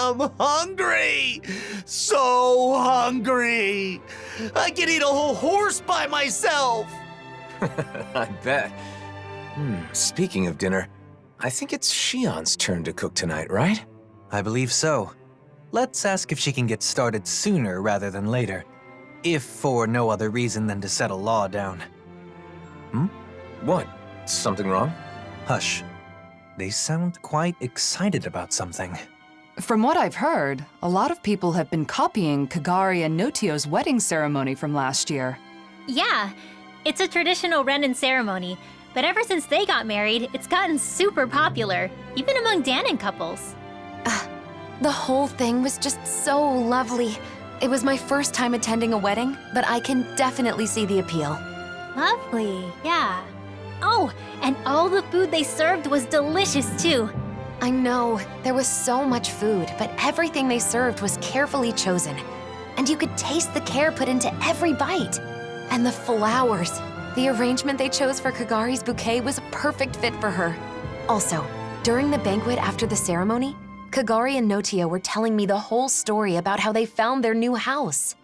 I'm hungry! So hungry! I could eat a whole horse by myself! I bet. Speaking of dinner, I think it's Shion's turn to cook tonight, right? I believe so. Let's ask if she can get started sooner rather than later. If for no other reason than to settle Law down. What? Something wrong? Hush. They sound quite excited about something. From what I've heard, a lot of people have been copying Kagari and Notio's wedding ceremony from last year. Yeah, it's a traditional Renin ceremony, but ever since they got married, it's gotten super popular, even among Danon couples. The whole thing was just so lovely. It was my first time attending a wedding, but I can definitely see the appeal. Lovely, yeah. Oh, and all the food they served was delicious too. I know, there was so much food, but everything they served was carefully chosen. And you could taste the care put into every bite. And the flowers. The arrangement they chose for Kagari's bouquet was a perfect fit for her. Also, during the banquet after the ceremony, Kagari and Notio were telling me the whole story about how they found their new house.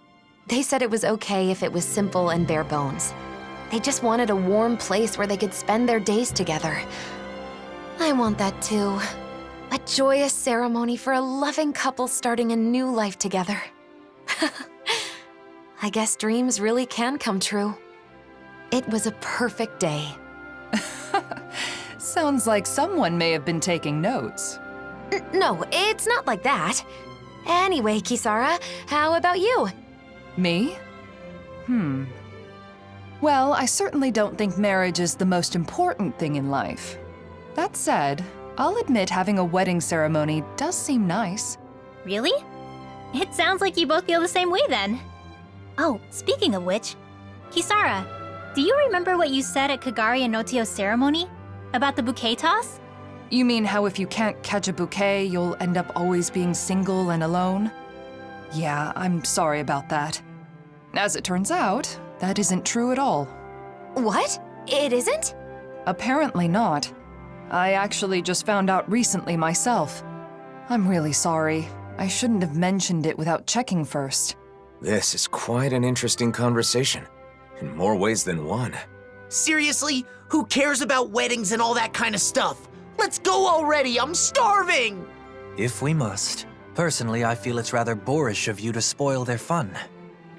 They said it was okay if it was simple and bare bones. They just wanted a warm place where they could spend their days together. I want that too. A joyous ceremony for a loving couple starting a new life together. I guess dreams really can come true. It was a perfect day. Sounds like someone may have been taking notes. No, it's not like that. Anyway, Kisara, how about you? Me? Well, I certainly don't think marriage is the most important thing in life. That said, I'll admit having a wedding ceremony does seem nice. Really? It sounds like you both feel the same way then. Oh, speaking of which, Kisara, do you remember what you said at Kagari and Notio's ceremony? About the bouquet toss? You mean how if you can't catch a bouquet, you'll end up always being single and alone? Yeah, I'm sorry about that. As it turns out, that isn't true at all. What? It isn't? Apparently not. I actually just found out recently myself. I'm really sorry. I shouldn't have mentioned it without checking first. This is quite an interesting conversation, in more ways than one. Seriously? Who cares about weddings and all that kind of stuff? Let's go already, I'm starving! If we must. Personally, I feel it's rather boorish of you to spoil their fun.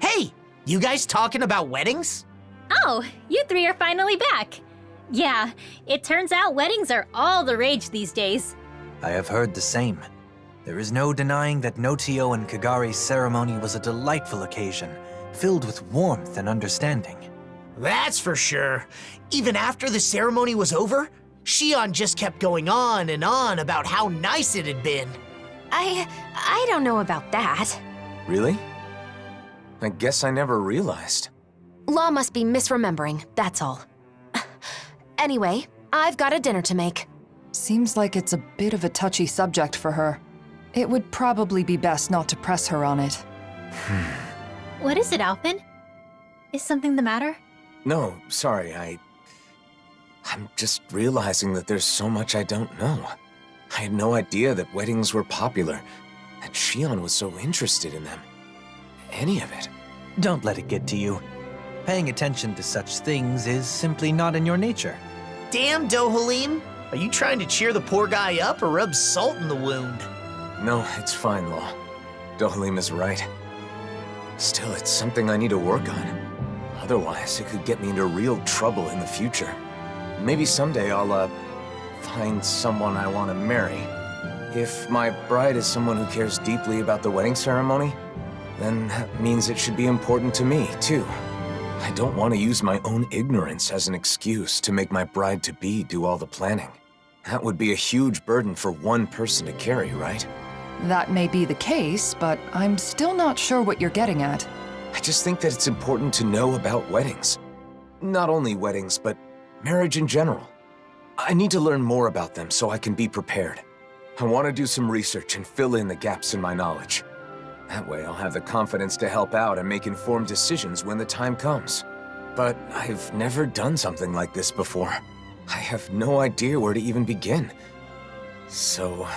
Hey, you guys talking about weddings? Oh, you three are finally back. Yeah, it turns out weddings are all the rage these days. I have heard the same. There is no denying that Notio and Kagari's ceremony was a delightful occasion, filled with warmth and understanding. That's for sure. Even after the ceremony was over, Shion just kept going on and on about how nice it had been. I don't know about that. Really? I guess I never realized. Law must be misremembering, that's all. Anyway, I've got a dinner to make. Seems like it's a bit of a touchy subject for her. It would probably be best not to press her on it. What is it, Alphen? Is something the matter? No, sorry, I'm just realizing that there's so much I don't know. I had no idea that weddings were popular, that Shion was so interested in them. Any of it. Don't let it get to you. Paying attention to such things is simply not in your nature. Damn, Dohalim. Are you trying to cheer the poor guy up or rub salt in the wound? No, it's fine, Law. Dohalim is right. Still, it's something I need to work on. Otherwise, it could get me into real trouble in the future. Maybe someday I'll, find someone I want to marry. If my bride is someone who cares deeply about the wedding ceremony, then that means it should be important to me, too. I don't want to use my own ignorance as an excuse to make my bride-to-be do all the planning. That would be a huge burden for one person to carry, right? That may be the case, but I'm still not sure what you're getting at. I just think that it's important to know about weddings. Not only weddings, but marriage in general. I need to learn more about them so I can be prepared. I want to do some research and fill in the gaps in my knowledge. That way I'll have the confidence to help out and make informed decisions when the time comes. But I've never done something like this before. I have no idea where to even begin. So...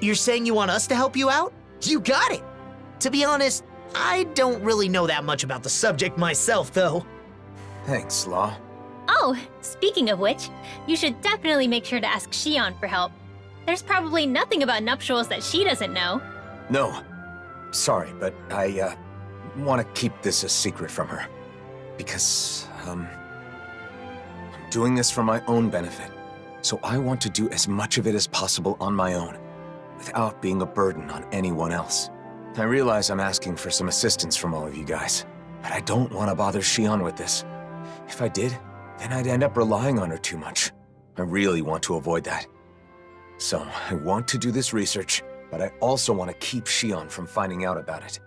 You're saying you want us to help you out? You got it! To be honest, I don't really know that much about the subject myself, though. Thanks, Law. Oh, speaking of which, you should definitely make sure to ask Shion for help. There's probably nothing about nuptials that she doesn't know. No. Sorry, but I, want to keep this a secret from her. Because, I'm doing this for my own benefit. So I want to do as much of it as possible on my own, without being a burden on anyone else. I realize I'm asking for some assistance from all of you guys, but I don't want to bother Shion with this. If I did, then I'd end up relying on her too much. I really want to avoid that. So, I want to do this research, but I also want to keep Shion from finding out about it.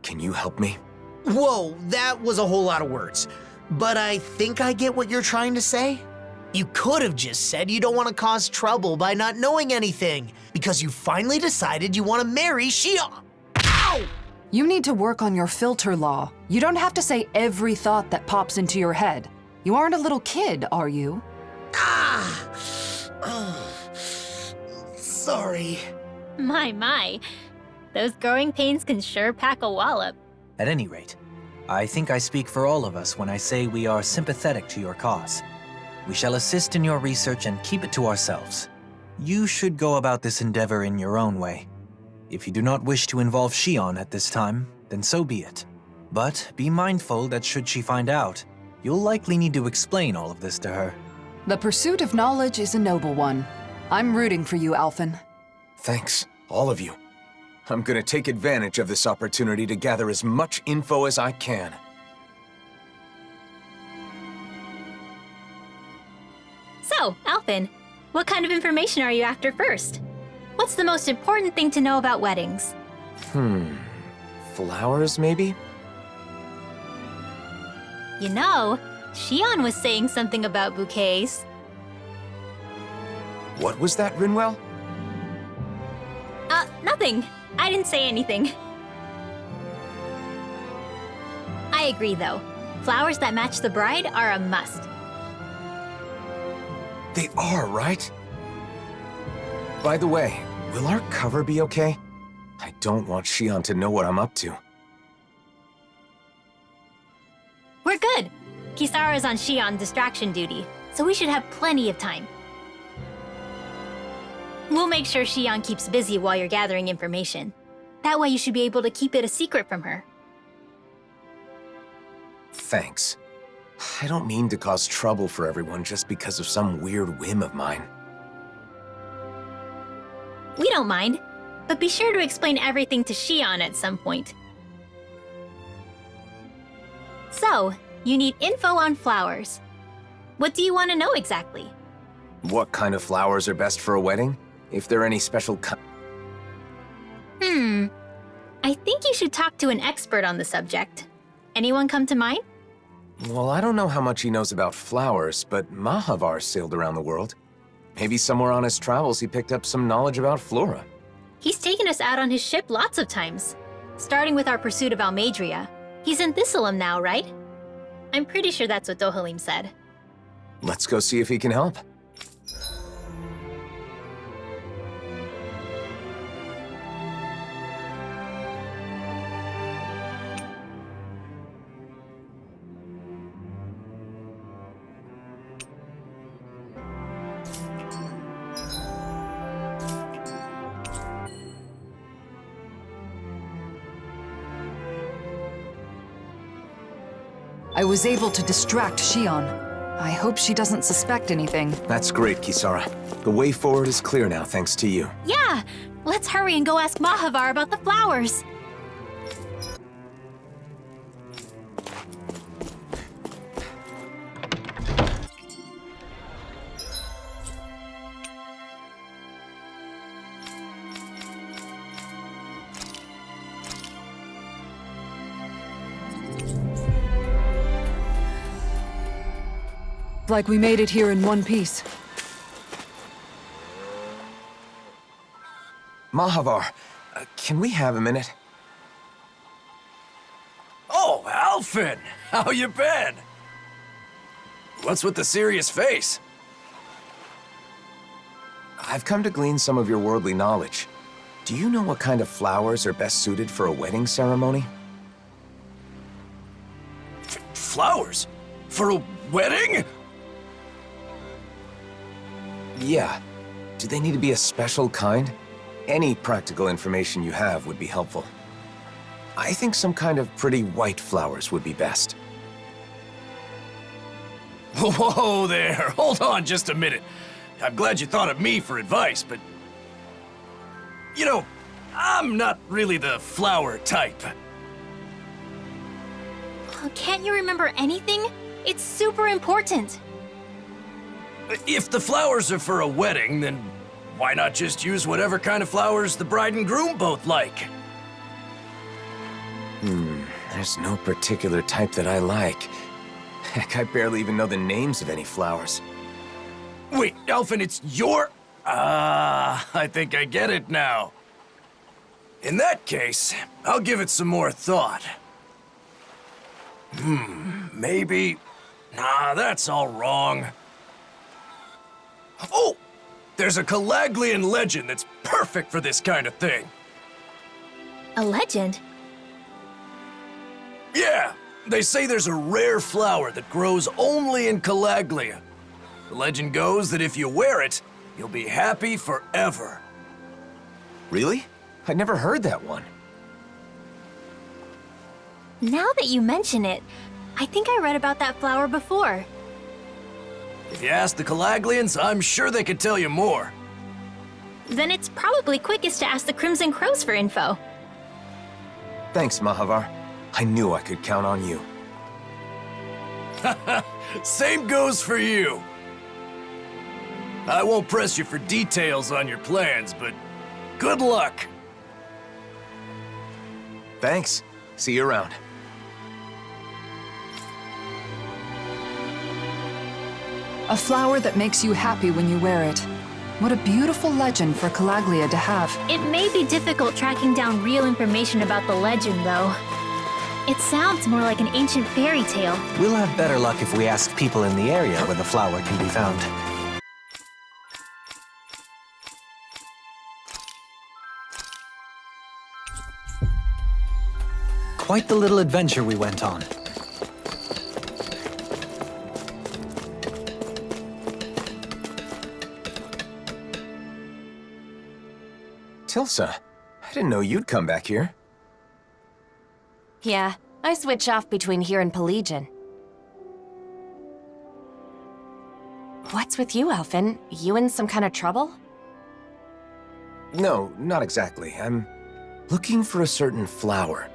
Can you help me? Whoa, that was a whole lot of words. But I think I get what you're trying to say. You could have just said you don't want to cause trouble by not knowing anything, because you finally decided you want to marry Shion. Ow! You need to work on your filter, Law. You don't have to say every thought that pops into your head. You aren't a little kid, are you? Ah! Oh. Sorry. My. Those growing pains can sure pack a wallop. At any rate, I think I speak for all of us when I say we are sympathetic to your cause. We shall assist in your research and keep it to ourselves. You should go about this endeavor in your own way. If you do not wish to involve Shion at this time, then so be it. But be mindful that should she find out, you'll likely need to explain all of this to her. The pursuit of knowledge is a noble one. I'm rooting for you, Alphen. Thanks, all of you. I'm gonna take advantage of this opportunity to gather as much info as I can. So, Alphen, what kind of information are you after first? What's the most important thing to know about weddings? Flowers, maybe? You know, Shion was saying something about bouquets. What was that, Rinwell? Nothing. I didn't say anything. I agree, though. Flowers that match the bride are a must. They are, right? By the way, will our cover be okay? I don't want Shion to know what I'm up to. We're good. Kisara's on Shion distraction duty, so we should have plenty of time. We'll make sure Shion keeps busy while you're gathering information. That way you should be able to keep it a secret from her. Thanks. I don't mean to cause trouble for everyone just because of some weird whim of mine. We don't mind, but be sure to explain everything to Shion at some point. So, you need info on flowers. What do you want to know exactly? What kind of flowers are best for a wedding? If there are any special I think you should talk to an expert on the subject. Anyone come to mind? Well, I don't know how much he knows about flowers, but Mahavar sailed around the world. Maybe somewhere on his travels he picked up some knowledge about flora. He's taken us out on his ship lots of times, starting with our pursuit of Almadria. He's in Thistleum now, right? I'm pretty sure that's what Dohalim said. Let's go see if he can help. I was able to distract Shion. I hope she doesn't suspect anything. That's great, Kisara. The way forward is clear now, thanks to you. Yeah! Let's hurry and go ask Mahavar about the flowers! Like we made it here in one piece. Mahavar, can we have a minute? Oh, Alphen! How you been? What's with the serious face? I've come to glean some of your worldly knowledge. Do you know what kind of flowers are best suited for a wedding ceremony? Flowers? For a wedding? Yeah. Do they need to be a special kind? Any practical information you have would be helpful. I think some kind of pretty white flowers would be best. Whoa there, hold on just a minute. I'm glad you thought of me for advice, but... You know, I'm not really the flower type. Oh, can't you remember anything? It's super important. If the flowers are for a wedding, then why not just use whatever kind of flowers the bride and groom both like? There's no particular type that I like. Heck, I barely even know the names of any flowers. Wait, Alphen, it's your... I think I get it now. In that case, I'll give it some more thought. Maybe... Nah, that's all wrong. Oh! There's a Calaglian legend that's perfect for this kind of thing. A legend? Yeah, they say there's a rare flower that grows only in Calaglia. The legend goes that if you wear it, you'll be happy forever. Really? I'd never heard that one. Now that you mention it, I think I read about that flower before. If you ask the Calaglians, I'm sure they could tell you more. Then it's probably quickest to ask the Crimson Crows for info. Thanks, Mahavar. I knew I could count on you. Same goes for you. I won't press you for details on your plans, but good luck. Thanks. See you around. A flower that makes you happy when you wear it. What a beautiful legend for Calaglia to have. It may be difficult tracking down real information about the legend, though. It sounds more like an ancient fairy tale. We'll have better luck if we ask people in the area where the flower can be found. Quite the little adventure we went on. Tilsa, I didn't know you'd come back here. Yeah, I switch off between here and Pelagian. What's with you, Alphen? You in some kind of trouble? No, not exactly. I'm looking for a certain flower.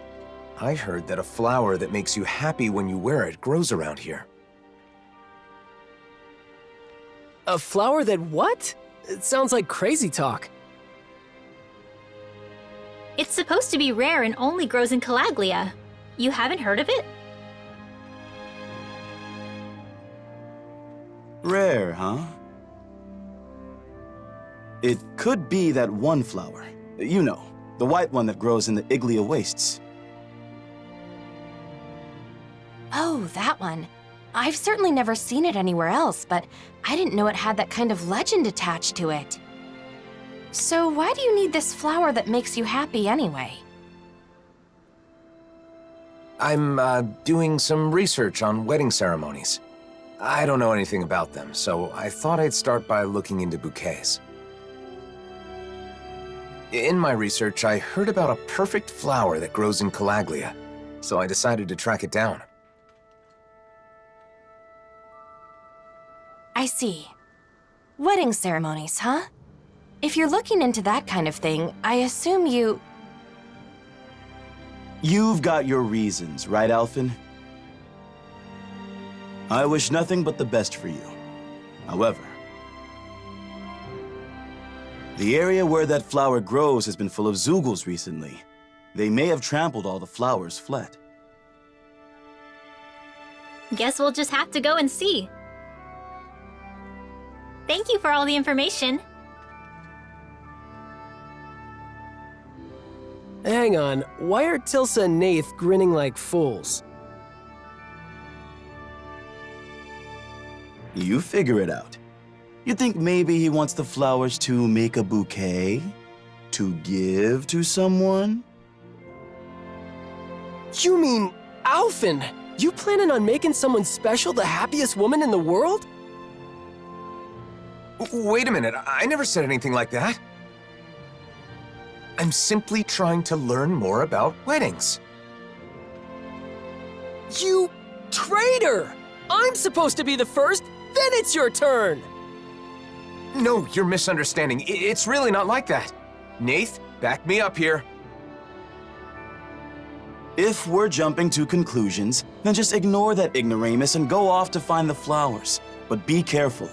I heard that a flower that makes you happy when you wear it grows around here. A flower that what? It sounds like crazy talk. It's supposed to be rare and only grows in Calaglia. You haven't heard of it? Rare, huh? It could be that one flower. You know, the white one that grows in the Iglia wastes. Oh, that one. I've certainly never seen it anywhere else, but I didn't know it had that kind of legend attached to it. So why do you need this flower that makes you happy anyway? I'm, doing some research on wedding ceremonies. I don't know anything about them, so I thought I'd start by looking into bouquets. In my research, I heard about a perfect flower that grows in Calaglia, so I decided to track it down. I see. Wedding ceremonies, huh? If you're looking into that kind of thing, I assume you... You've got your reasons, right, Alphen? I wish nothing but the best for you. However, the area where that flower grows has been full of Zeugles recently. They may have trampled all the flowers fled. Guess we'll just have to go and see. Thank you for all the information. Hang on, why are Tilsa and Nath grinning like fools? You figure it out. You think maybe he wants the flowers to make a bouquet? To give to someone? You mean Alphen? You planning on making someone special the happiest woman in the world? Wait a minute, I never said anything like that. I'm simply trying to learn more about weddings. You traitor! I'm supposed to be the first, then it's your turn! No, you're misunderstanding. It's really not like that. Nath, back me up here. If we're jumping to conclusions, then just ignore that ignoramus and go off to find the flowers. But be careful.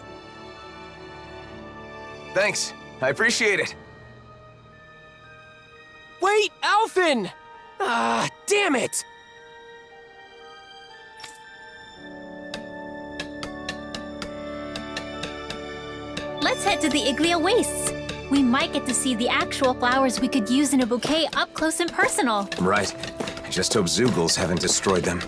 Thanks, I appreciate it. Wait, Alphen! Ah, damn it! Let's head to the Iglia Wastes. We might get to see the actual flowers we could use in a bouquet up close and personal. Right. I just hope Zoogles haven't destroyed them.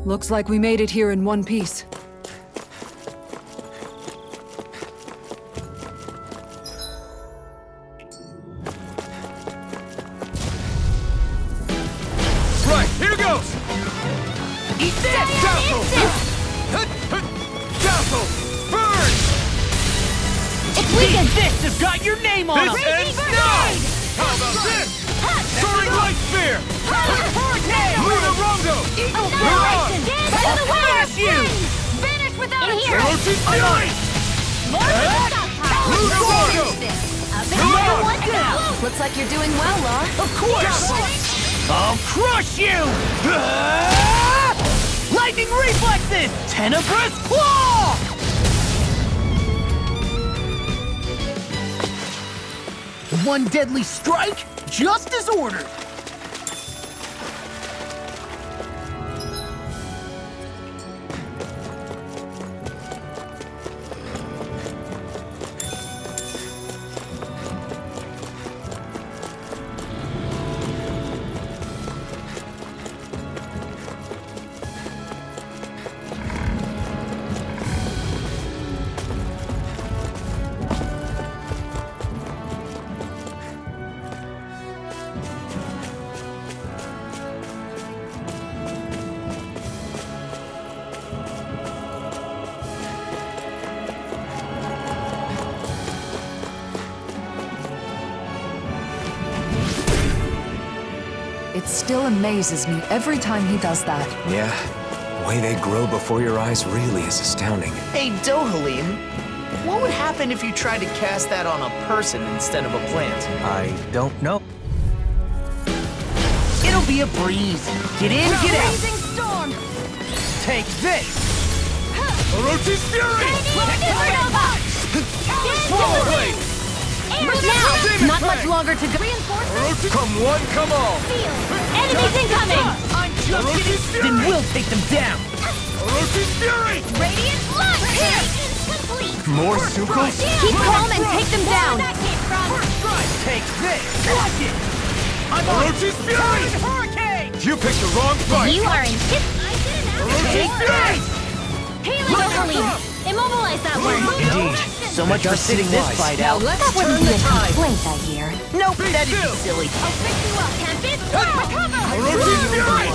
Looks like we made it here in one piece. Right, here goes! Eat that! Dazzle! Burn! If we can this has got your name on This it! ends now! How about this? Soaring Light Spear! Lunarongo! Mirage! Bless you! Finish without a Orochi's Fury! Lunarongo! Mirage! Looks like you're doing well, Lar. Of course! I'll crush you! Lightning reflexes! Tenebrous claw! One deadly strike, just as ordered. It still amazes me every time he does that. Yeah, the way they grow before your eyes really is astounding. Hey, Dohalim, what would happen if you tried to cast that on a person instead of a plant? I don't know. It'll be a breeze. Get in, get out. Blazing storm! Take this. Orochi's Fury! Swallow Blade! Now! Not much longer to go. Reinforcements? Come one, come all! Enemies incoming! I'm just Orochi's kidding. Fury! Then we'll take them down. Orochi's Fury! Radiant Launch! Complete! More Zoogles? Keep calm and take them down! That came from... Take this. Watch it. I'm on Orochi's Fury! hurricane. You picked the wrong fight! You are in hit... I didn't ask Take this. Healing! Immobilize that one! Indeed. So much for sitting this fight out. That wouldn't be a complaint, I hear. Nope, that'd be silly. I'll fix you up, Tempest! Recover! Orochi's Fury!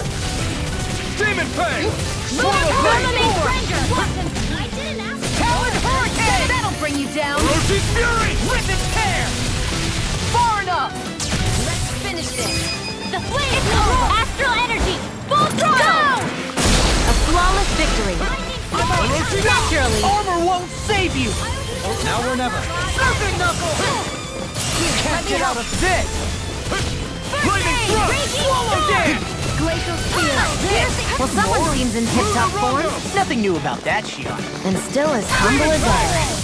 Demon Fang! Swallow Blade! I didn't ask Talon hurricane. That'll bring you down! Orochi's Fury! Rip and tear. Far enough. Let's finish this! The flame! Astral energy! Full throttle! A flawless victory! Orochi's Naturally! Armor won't save you. Now or never. Serpent knuckle. You can't get out of this. Lightning thrust! Swallow dance! Glacial Spear. Well, someone seems in tip-top form. Nothing new about that, Shione. And still as humble as ever.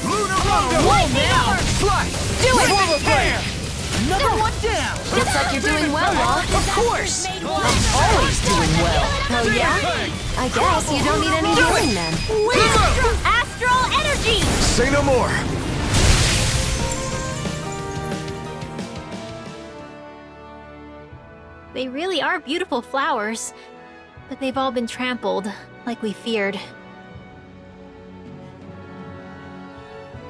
Lunar Rondo! Slice! Do it! Wall Flare! Another one down. Looks like you're doing well, Law. Of course. I'm always doing well. Oh, yeah? I guess you don't need any healing then. Astral energy! Say no more! They really are beautiful flowers, but they've all been trampled, like we feared.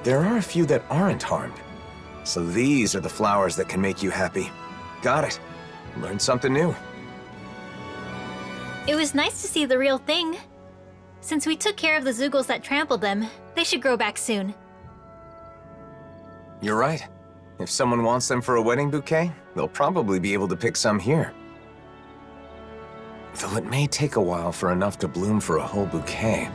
There are a few that aren't harmed. So these are the flowers that can make you happy. Got it. Learned something new. It was nice to see the real thing. Since we took care of the Zoogles that trampled them, they should grow back soon. You're right. If someone wants them for a wedding bouquet, they'll probably be able to pick some here. Though it may take a while for enough to bloom for a whole bouquet.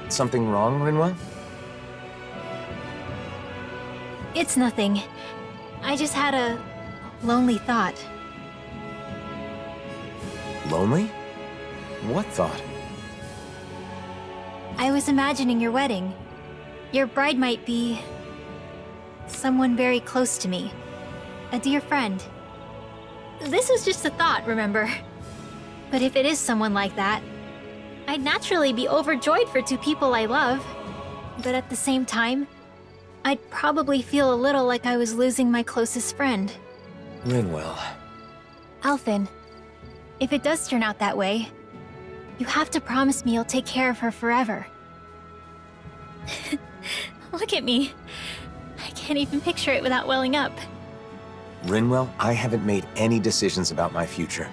Something wrong, Rinwell? It's nothing. I just had a lonely thought. Lonely? What thought? I was imagining your wedding. Your bride might be someone very close to me. A dear friend. This was just a thought, remember? But if it is someone like that, I'd naturally be overjoyed for two people I love. But at the same time, I'd probably feel a little like I was losing my closest friend. Rinwell. Alphen, if it does turn out that way, you have to promise me you'll take care of her forever. Look at me. I can't even picture it without welling up. Rinwell, I haven't made any decisions about my future.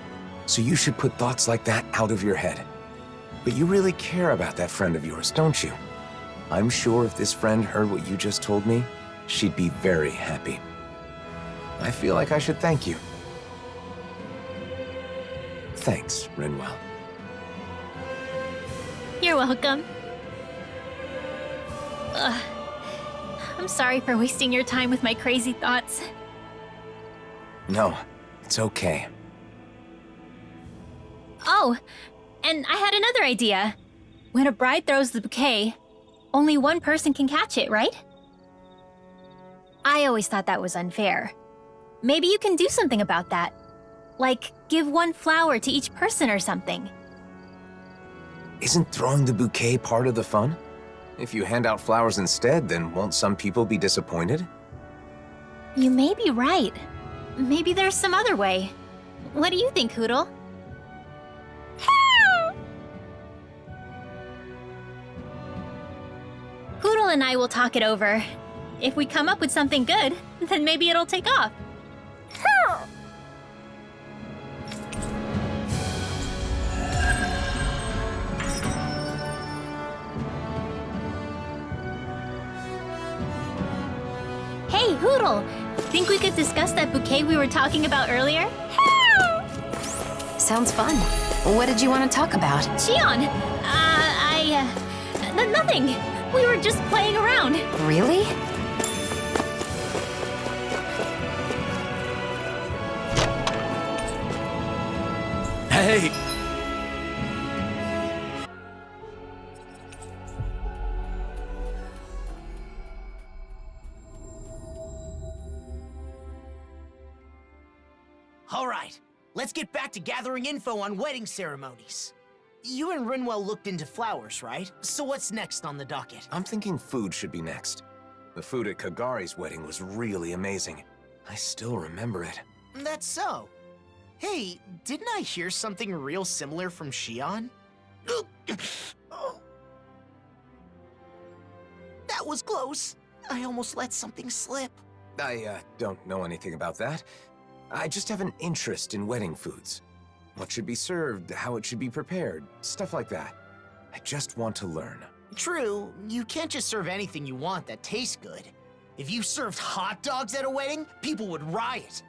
So you should put thoughts like that out of your head. But you really care about that friend of yours, don't you? I'm sure if this friend heard what you just told me, she'd be very happy. I feel like I should thank you. Thanks, Rinwell. You're welcome. I'm sorry for wasting your time with my crazy thoughts. No, it's okay. Oh, and I had another idea. When a bride throws the bouquet, only one person can catch it, right? I always thought that was unfair. Maybe you can do something about that. Like, give one flower to each person or something. Isn't throwing the bouquet part of the fun? If you hand out flowers instead, then won't some people be disappointed? You may be right. Maybe there's some other way. What do you think, Hootle? Hootle and I will talk it over. If we come up with something good, then maybe it'll take off. Hey, Hootle! Think we could discuss that bouquet we were talking about earlier? Sounds fun. What did you want to talk about? Shione! Nothing! We were just playing around. Really? Hey! All right, let's get back to gathering info on wedding ceremonies. You and Rinwell looked into flowers, right? So what's next on the docket? I'm thinking food should be next. The food at Kagari's wedding was really amazing. I still remember it. That's so. Hey, didn't I hear something real similar from Shione? Oh. That was close. I almost let something slip. I don't know anything about that. I just have an interest in wedding foods. What should be served, how it should be prepared, stuff like that. I just want to learn. True, you can't just serve anything you want that tastes good. If you served hot dogs at a wedding, people would riot.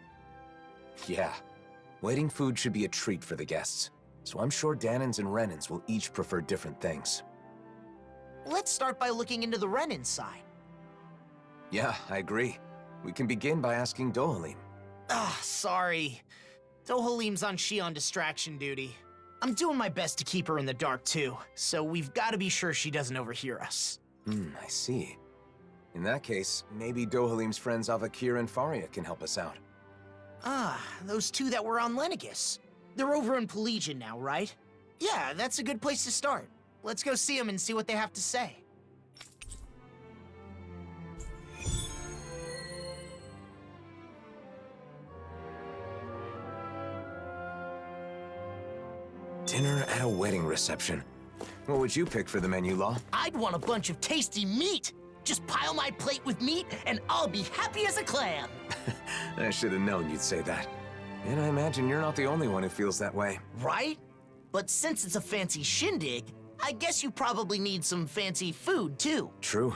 Yeah, wedding food should be a treat for the guests. So I'm sure Danins and Renins will each prefer different things. Let's start by looking into the Renin side. Yeah, I agree. We can begin by asking Dohalim. Sorry. Dohalim's on Shion distraction duty. I'm doing my best to keep her in the dark too, so we've got to be sure she doesn't overhear us. I see. In that case, maybe Dohalim's friends Avakir and Faria can help us out. Those two that were on Lenegus. They're over in Pelagian now, right? Yeah, that's a good place to start. Let's go see them and see what they have to say. Dinner at a wedding reception. What would you pick for the menu, Law? I'd want a bunch of tasty meat. Just pile my plate with meat and I'll be happy as a clam. I should have known you'd say that. And I imagine you're not the only one who feels that way. Right? But since it's a fancy shindig, I guess you probably need some fancy food too. True.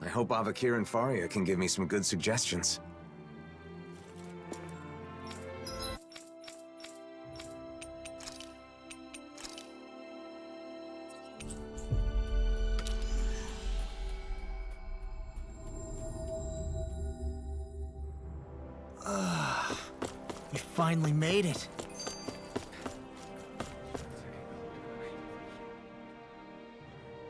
I hope Avakir and Faria can give me some good suggestions. We finally made it.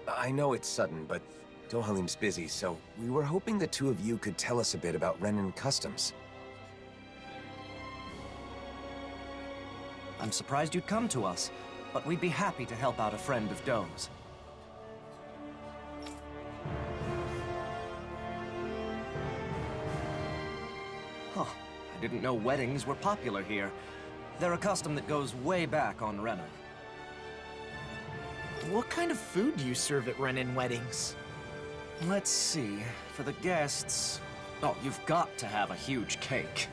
I know it's sudden, but Dohalim's busy, so we were hoping the two of you could tell us a bit about Renan Customs. I'm surprised you'd come to us, but we'd be happy to help out a friend of Dome's. Huh. I didn't know weddings were popular here. They're a custom that goes way back on Renan. What kind of food do you serve at Renan weddings? Let's see. For the guests... Oh, you've got to have a huge cake.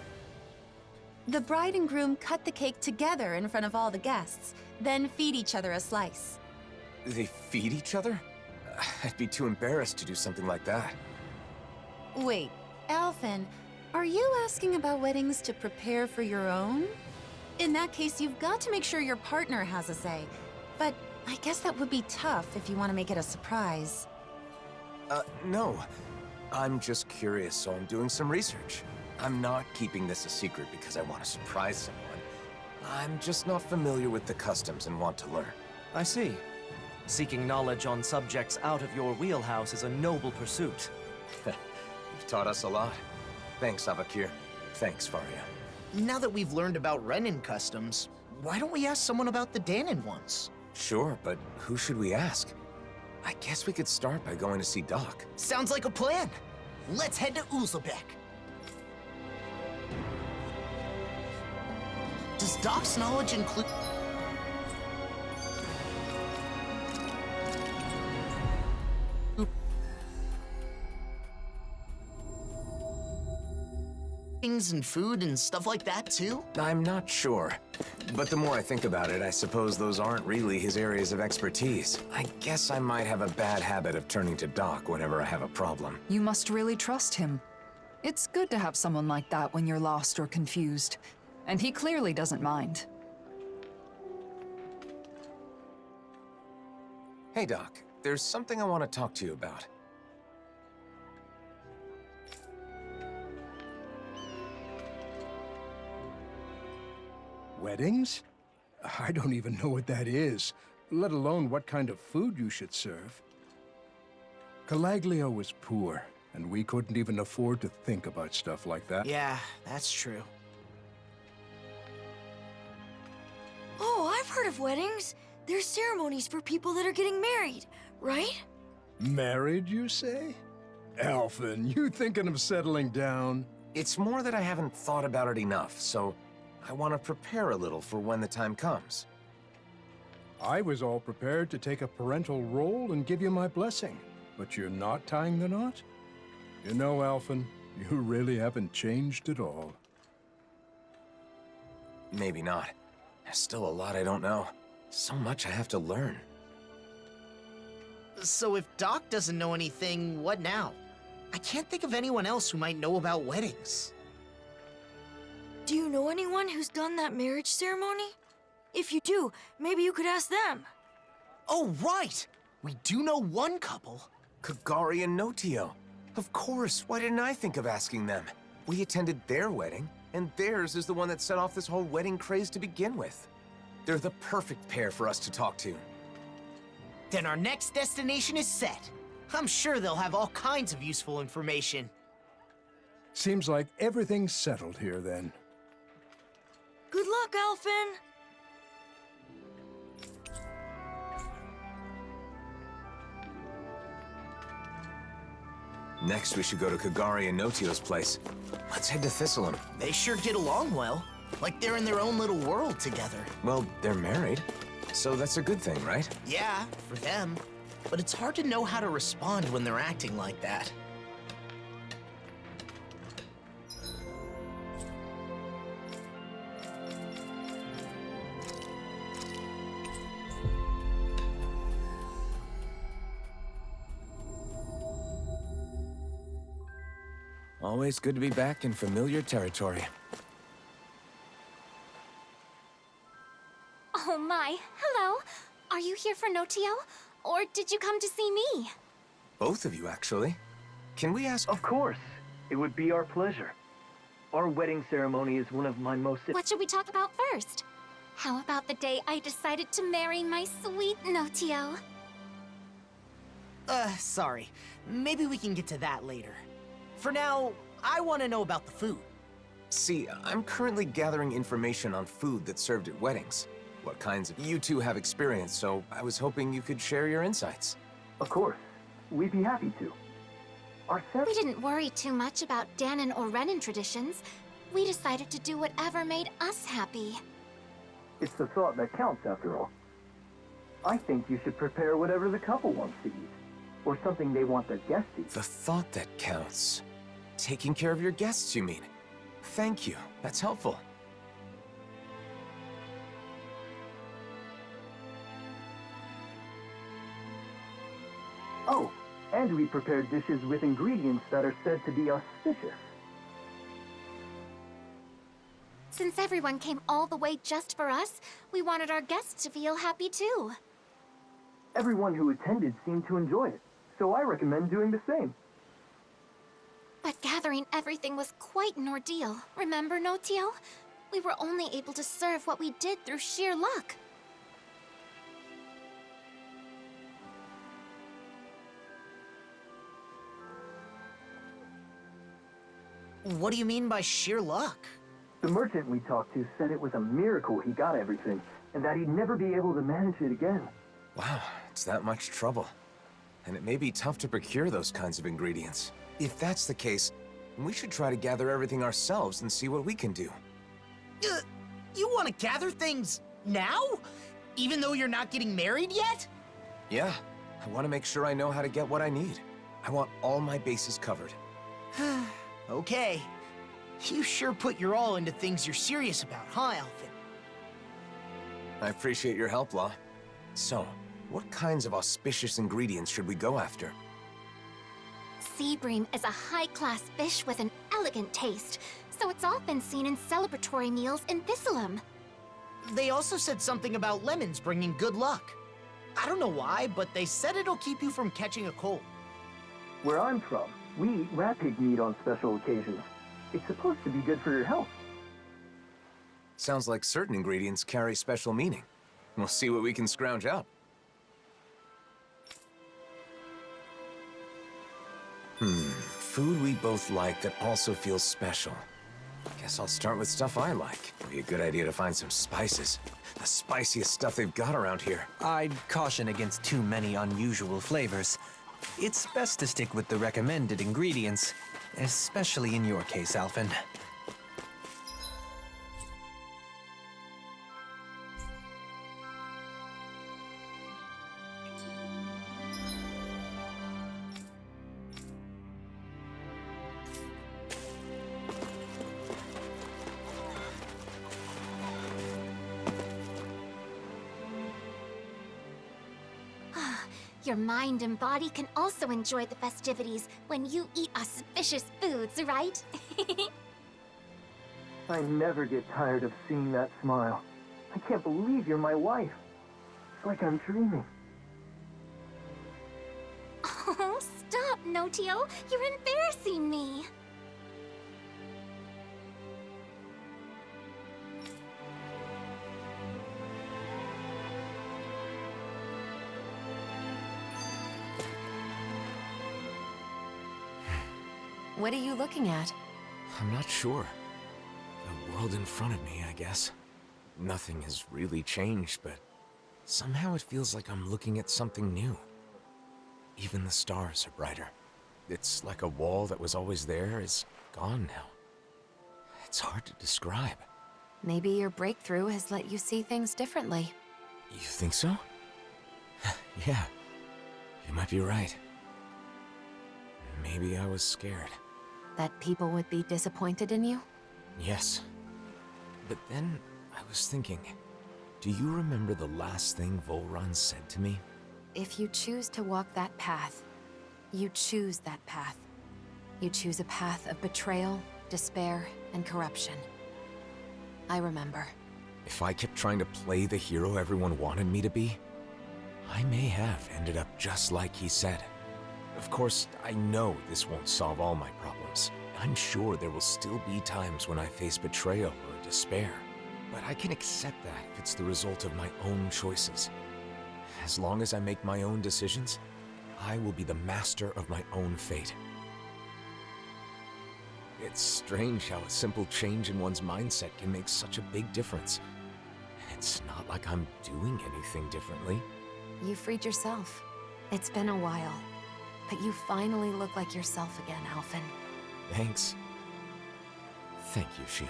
The bride and groom cut the cake together in front of all the guests, then feed each other a slice. They feed each other? I'd be too embarrassed to do something like that. Wait, Alphen, are you asking about weddings to prepare for your own? In that case, you've got to make sure your partner has a say. But I guess that would be tough if you want to make it a surprise. No. I'm just curious, so I'm doing some research. I'm not keeping this a secret because I want to surprise someone. I'm just not familiar with the customs and want to learn. I see. Seeking knowledge on subjects out of your wheelhouse is a noble pursuit. You've taught us a lot. Thanks, Avakir. Thanks, Faria. Now that we've learned about Renan customs, why don't we ask someone about the Danon ones? Sure, but who should we ask? I guess we could start by going to see Doc. Sounds like a plan. Let's head to Uzlebek. Does Doc's knowledge include... things and food and stuff like that too? I'm not sure. But the more I think about it, I suppose those aren't really his areas of expertise. I guess I might have a bad habit of turning to Doc whenever I have a problem. You must really trust him. It's good to have someone like that when you're lost or confused. And he clearly doesn't mind. Hey, Doc. There's something I want to talk to you about. Weddings? I don't even know what that is, let alone what kind of food you should serve. Calaglio was poor, and we couldn't even afford to think about stuff like that. Yeah, that's true. Oh, I've heard of weddings. There's ceremonies for people that are getting married, right? Married, you say? Alphen, you thinking of settling down? It's more that I haven't thought about it enough, so I want to prepare a little for when the time comes. I was all prepared to take a parental role and give you my blessing, but you're not tying the knot? You know, Alphen, you really haven't changed at all. Maybe not. There's still a lot I don't know. So much I have to learn. So if Doc doesn't know anything, what now? I can't think of anyone else who might know about weddings. Do you know anyone who's done that marriage ceremony? If you do, maybe you could ask them. Oh, right! We do know one couple. Kagari and Notio. Of course, why didn't I think of asking them? We attended their wedding, and theirs is the one that set off this whole wedding craze to begin with. They're the perfect pair for us to talk to. Then our next destination is set. I'm sure they'll have all kinds of useful information. Seems like everything's settled here then. Good luck, Alphen! Next, we should go to Kagari and Notio's place. Let's head to Thistleum. They sure get along well. Like they're in their own little world together. Well, they're married, so that's a good thing, right? Yeah, for them. But it's hard to know how to respond when they're acting like that. Always good to be back in familiar territory. Oh my, hello. Are you here for Notio? Or did you come to see me? Both of you, actually. Can we ask— Of course. It would be our pleasure. Our wedding ceremony is one of my most— What should we talk about first? How about the day I decided to marry my sweet Notio? Sorry. Maybe we can get to that later. For now, I want to know about the food. See, I'm currently gathering information on food that's served at weddings. What kinds of— You two have experience, so I was hoping you could share your insights. Of course. We'd be happy to. We didn't worry too much about Danon or Renan traditions. We decided to do whatever made us happy. It's the thought that counts, after all. I think you should prepare whatever the couple wants to eat. Or something they want their guests to eat. The thought that counts. Taking care of your guests, you mean? Thank you. That's helpful. Oh, and we prepared dishes with ingredients that are said to be auspicious. Since everyone came all the way just for us, we wanted our guests to feel happy too. Everyone who attended seemed to enjoy it, so I recommend doing the same. But gathering everything was quite an ordeal. Remember, Notio? We were only able to serve what we did through sheer luck. What do you mean by sheer luck? The merchant we talked to said it was a miracle he got everything, and that he'd never be able to manage it again. Wow, it's that much trouble. And it may be tough to procure those kinds of ingredients. If that's the case, we should try to gather everything ourselves and see what we can do. You want to gather things now? Even though you're not getting married yet? Yeah, I want to make sure I know how to get what I need. I want all my bases covered. Okay. You sure put your all into things you're serious about, huh, Alphen? I appreciate your help, Law. So, what kinds of auspicious ingredients should we go after? Sea bream is a high-class fish with an elegant taste, so it's often seen in celebratory meals in Thistleum. They also said something about lemons bringing good luck. I don't know why, but they said it'll keep you from catching a cold. Where I'm from, we eat rat pig meat on special occasions. It's supposed to be good for your health. Sounds like certain ingredients carry special meaning. We'll see what we can scrounge up. Food we both like that also feels special. Guess I'll start with stuff I like. It'd be a good idea to find some spices. The spiciest stuff they've got around here. I'd caution against too many unusual flavors. It's best to stick with the recommended ingredients, especially in your case, Alphen. Your mind and body can also enjoy the festivities when you eat auspicious foods, right? I never get tired of seeing that smile. I can't believe you're my wife. It's like I'm dreaming. Oh, stop Notio, you're embarrassing me. What are you looking at? I'm not sure. The world in front of me, I guess. Nothing has really changed, but somehow it feels like I'm looking at something new. Even the stars are brighter. It's like a wall that was always there is gone now. It's hard to describe. Maybe your breakthrough has let you see things differently. You think so? Yeah, you might be right. Maybe I was scared. That people would be disappointed in you? Yes. But then I was thinking, do you remember the last thing Volron said to me? If you choose to walk that path, you choose that path. You choose a path of betrayal, despair, and corruption. I remember. If I kept trying to play the hero everyone wanted me to be, I may have ended up just like he said. Of course, I know this won't solve all my problems. I'm sure there will still be times when I face betrayal or despair. But I can accept that if it's the result of my own choices. As long as I make my own decisions, I will be the master of my own fate. It's strange how a simple change in one's mindset can make such a big difference. It's not like I'm doing anything differently. You freed yourself. It's been a while, but you finally look like yourself again, Alphen. Thanks. Thank you, Shione.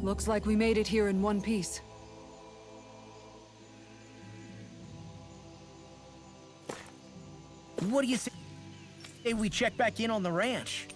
Looks like we made it here in one piece. What do you say we check back in on the ranch?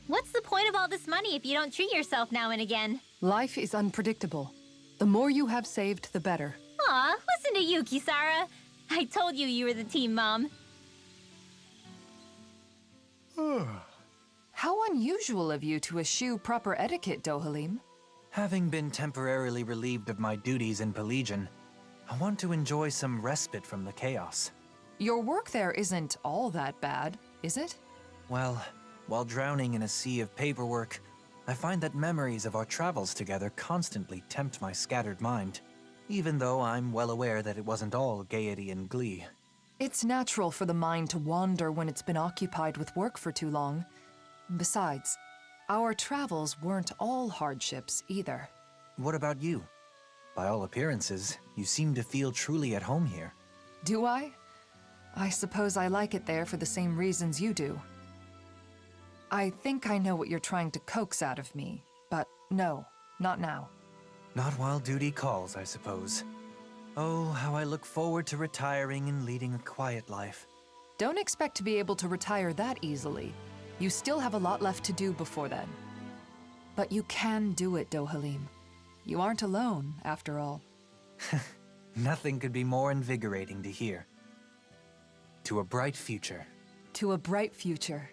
What's the point of all this money if you don't treat yourself now and again? Life is unpredictable. The more you have saved, the better. Aw, listen to you, Kisara. I told you you were the team mom. How unusual of you to eschew proper etiquette, Dohalim. Having been temporarily relieved of my duties in Pelegion, I want to enjoy some respite from the chaos. Your work there isn't all that bad, is it? Well, while drowning in a sea of paperwork, I find that memories of our travels together constantly tempt my scattered mind, even though I'm well aware that it wasn't all gaiety and glee. It's natural for the mind to wander when it's been occupied with work for too long. Besides, our travels weren't all hardships either. What about you? By all appearances, you seem to feel truly at home here. Do I? I suppose I like it there for the same reasons you do. I think I know what you're trying to coax out of me, but no, not now. Not while duty calls, I suppose. Oh, how I look forward to retiring and leading a quiet life. Don't expect to be able to retire that easily. You still have a lot left to do before then. But you can do it, Dohalim. You aren't alone, after all. Nothing could be more invigorating to hear. To a bright future. To a bright future.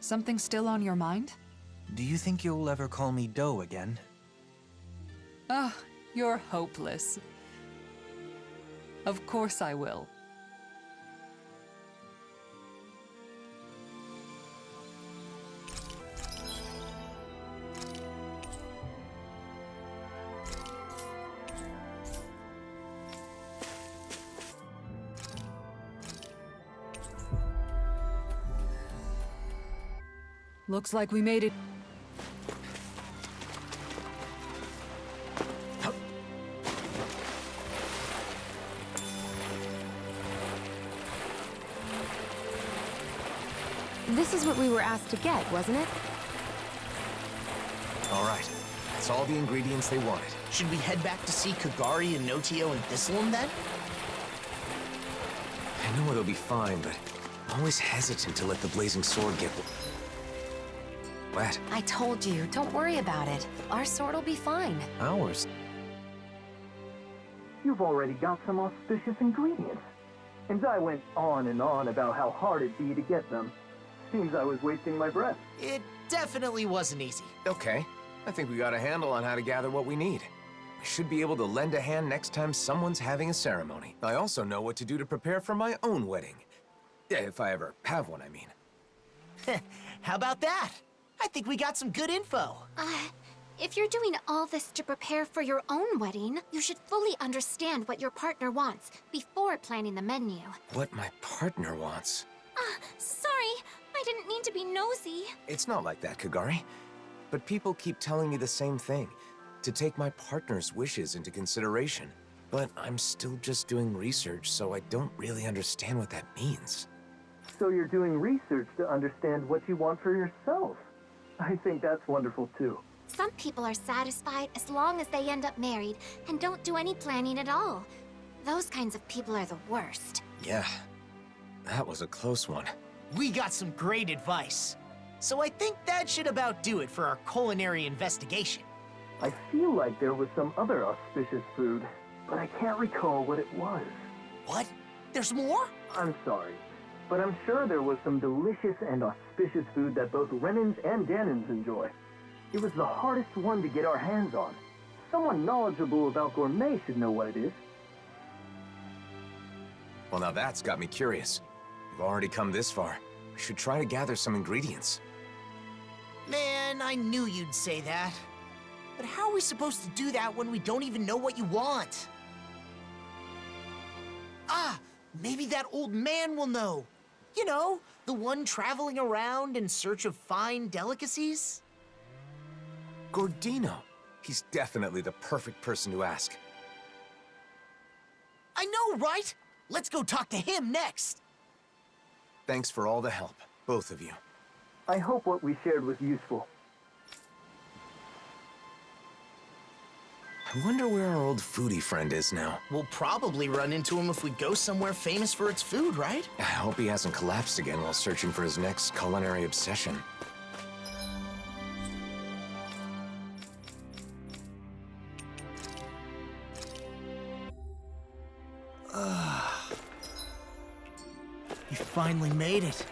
Something still on your mind? Do you think you'll ever call me Doe again? Oh, you're hopeless. Of course I will. Looks like we made it. This is what we were asked to get, wasn't it? All right, that's all the ingredients they wanted. Should we head back to see Kagari and Notio and Thistleum then? I know it'll be fine, but I'm always hesitant to let the blazing sword get wet. I told you, don't worry about it. Our sword will be fine. Ours? You've already got some auspicious ingredients. And I went on and on about how hard it'd be to get them. Seems I was wasting my breath. It definitely wasn't easy. Okay, I think we got a handle on how to gather what we need. I should be able to lend a hand next time someone's having a ceremony. I also know what to do to prepare for my own wedding. Yeah, if I ever have one, I mean. How about that? I think we got some good info. If you're doing all this to prepare for your own wedding, you should fully understand what your partner wants before planning the menu. What my partner wants? Sorry, I didn't mean to be nosy. It's not like that, Kagari. But people keep telling me the same thing, to take my partner's wishes into consideration. But I'm still just doing research, so I don't really understand what that means. So you're doing research to understand what you want for yourself. I think that's wonderful too. Some people are satisfied as long as they end up married and don't do any planning at all. Those kinds of people are the worst. Yeah, that was a close one. We got some great advice. So I think that should about do it for our culinary investigation. I feel like there was some other auspicious food, but I can't recall what it was. What? There's more? I'm sorry, but I'm sure there was some delicious and auspicious food that both Renans and Danans enjoy. It was the hardest one to get our hands on. Someone knowledgeable about gourmet should know what it is. Well, now that's got me curious. We've already come this far. We should try to gather some ingredients. Man, I knew you'd say that. But how are we supposed to do that when we don't even know what you want? Ah, maybe that old man will know. You know, the one traveling around in search of fine delicacies? Gordino. He's definitely the perfect person to ask. I know, right? Let's go talk to him next. Thanks for all the help, both of you. I hope what we shared was useful. I wonder where our old foodie friend is now. We'll probably run into him if we go somewhere famous for its food, right? I hope he hasn't collapsed again while searching for his next culinary obsession. You finally made it.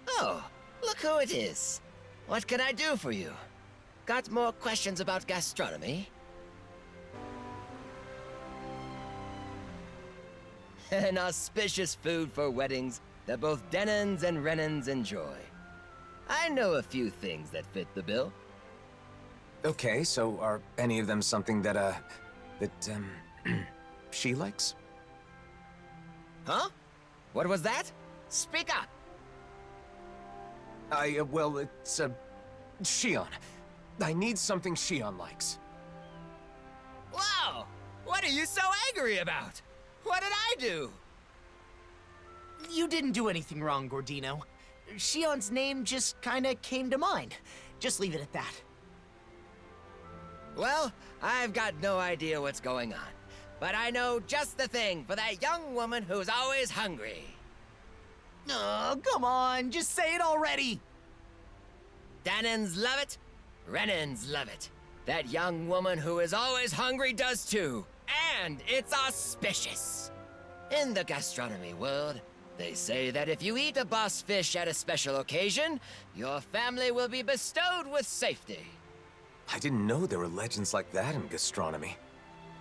Oh, look who it is. What can I do for you? Got more questions about gastronomy? An auspicious food for weddings that both Denons and Renans enjoy. I know a few things that fit the bill. Okay, so are any of them something that, she likes? Huh? What was that? Speak up! Well, it's, Shione. I need something Shione likes. Wow! What are you so angry about? What did I do? You didn't do anything wrong, Gordino. Shion's name just kinda came to mind. Just leave it at that. Well, I've got no idea what's going on. But I know just the thing for that young woman who's always hungry. Oh, come on, just say it already! Danons love it, Renans love it. That young woman who is always hungry does too. And it's auspicious. In the gastronomy world, they say that if you eat a boss fish at a special occasion, your family will be bestowed with safety. I didn't know there were legends like that in gastronomy.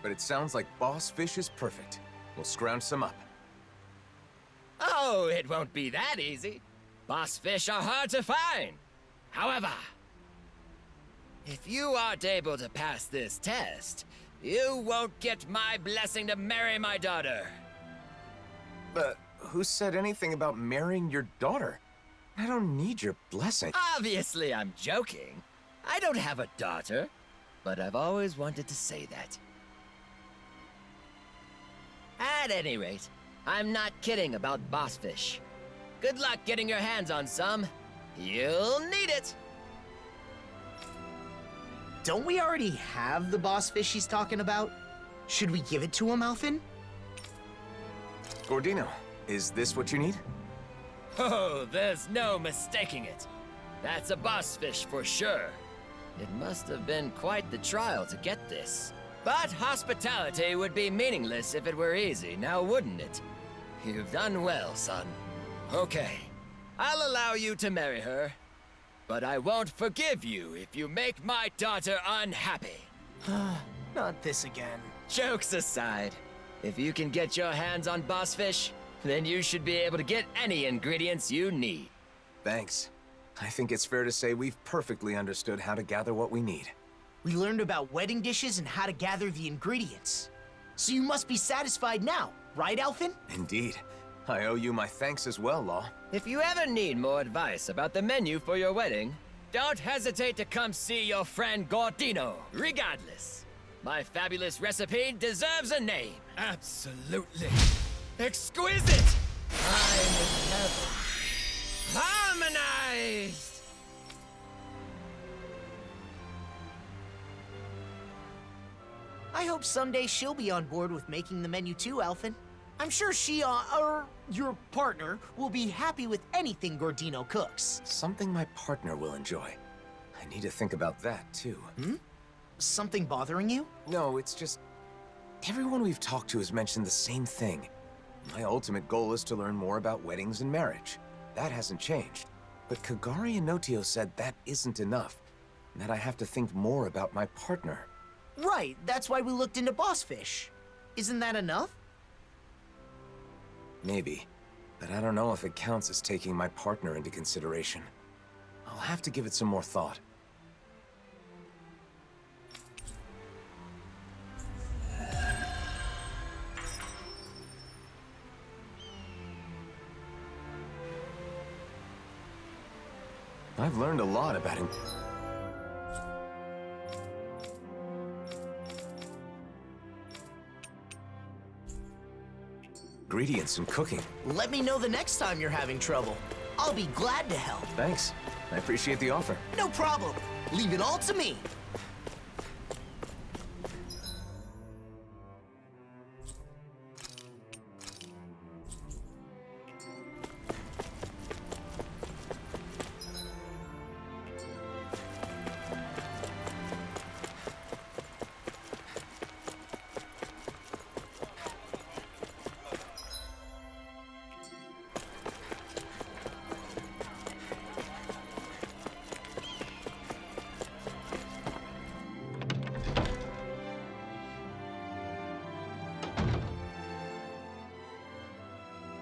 But it sounds like boss fish is perfect. We'll scrounge some up. Oh, it won't be that easy. Boss fish are hard to find. However, If you aren't able to pass this test, you won't get my blessing to marry my daughter. But who said anything about marrying your daughter? I don't need your blessing. Obviously, I'm joking. I don't have a daughter, but I've always wanted to say that. At any rate, I'm not kidding about bossfish. Good luck getting your hands on some. You'll need it. Don't we already have the boss fish he's talking about? Should we give it to him, Alphen? Gordino, is this what you need? Oh, there's no mistaking it. That's a bossfish for sure. It must have been quite the trial to get this. But hospitality would be meaningless if it were easy, now wouldn't it? You've done well, son. Okay, I'll allow you to marry her, but I won't forgive you if you make my daughter unhappy. Not this again. Jokes aside, if you can get your hands on bossfish, then you should be able to get any ingredients you need. Thanks. I think it's fair to say we've perfectly understood how to gather what we need. We learned about wedding dishes and how to gather the ingredients. So you must be satisfied now, right, Alphen? Indeed. I owe you my thanks as well, Law. If you ever need more advice about the menu for your wedding, don't hesitate to come see your friend Gordino. Regardless, my fabulous recipe deserves a name. Absolutely exquisite! I'm in heaven. Harmonized! I hope someday she'll be on board with making the menu too, Alphen. I'm sure she, or your partner, will be happy with anything Gordino cooks. Something my partner will enjoy. I need to think about that, too. Something bothering you? No, it's just... everyone we've talked to has mentioned the same thing. My ultimate goal is to learn more about weddings and marriage. That hasn't changed. But Kagari and Notio said that isn't enough, and that I have to think more about my partner. Right, that's why we looked into bossfish. Isn't that enough? Maybe, but I don't know if it counts as taking my partner into consideration. I'll have to give it some more thought. I've learned a lot about him. Ingredients and cooking. Let me know the next time you're having trouble. I'll be glad to help. Thanks. I appreciate the offer. No problem. Leave it all to me.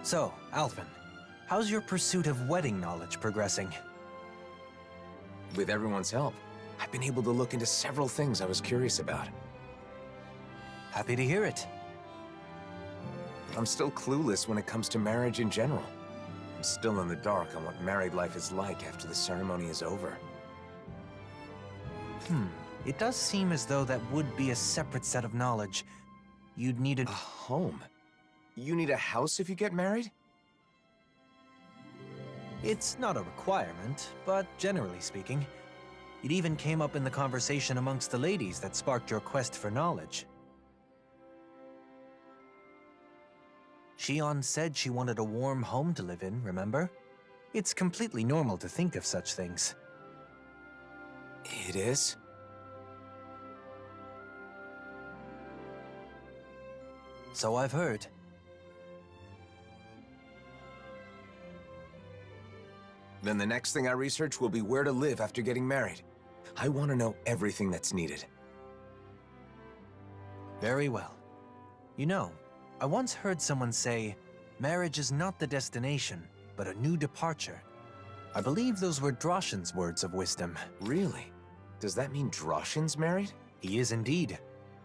So, Alphen, how's your pursuit of wedding knowledge progressing? With everyone's help, I've been able to look into several things I was curious about. Happy to hear it. I'm still clueless when it comes to marriage in general. I'm still in the dark on what married life is like after the ceremony is over. It does seem as though that would be a separate set of knowledge. You'd need A home? You need a house if you get married? It's not a requirement, but generally speaking, it even came up in the conversation amongst the ladies that sparked your quest for knowledge. Shione said she wanted a warm home to live in, remember? It's completely normal to think of such things. It is? So I've heard. Then the next thing I research will be where to live after getting married. I want to know everything that's needed. Very well. You know, I once heard someone say, marriage is not the destination, but a new departure. I believe those were Droshin's words of wisdom. Really? Does that mean Droshin's married? He is indeed.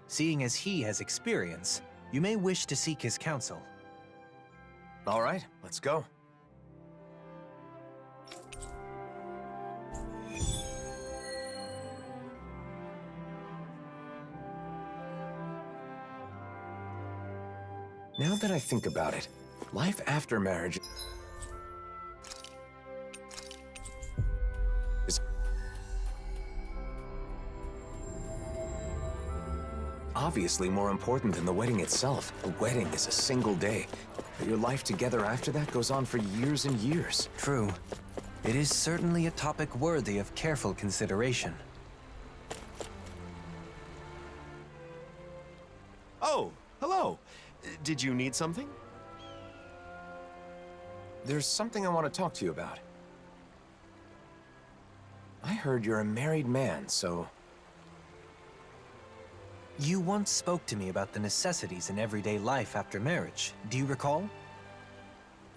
Seeing as he has experience, you may wish to seek his counsel. All right, let's go. Now that I think about it, life after marriage is obviously more important than the wedding itself. The wedding is a single day, but your life together after that goes on for years and years. True. It is certainly a topic worthy of careful consideration. Oh, hello. Did you need something? There's something I want to talk to you about. I heard you're a married man, so... You once spoke to me about the necessities in everyday life after marriage. Do you recall?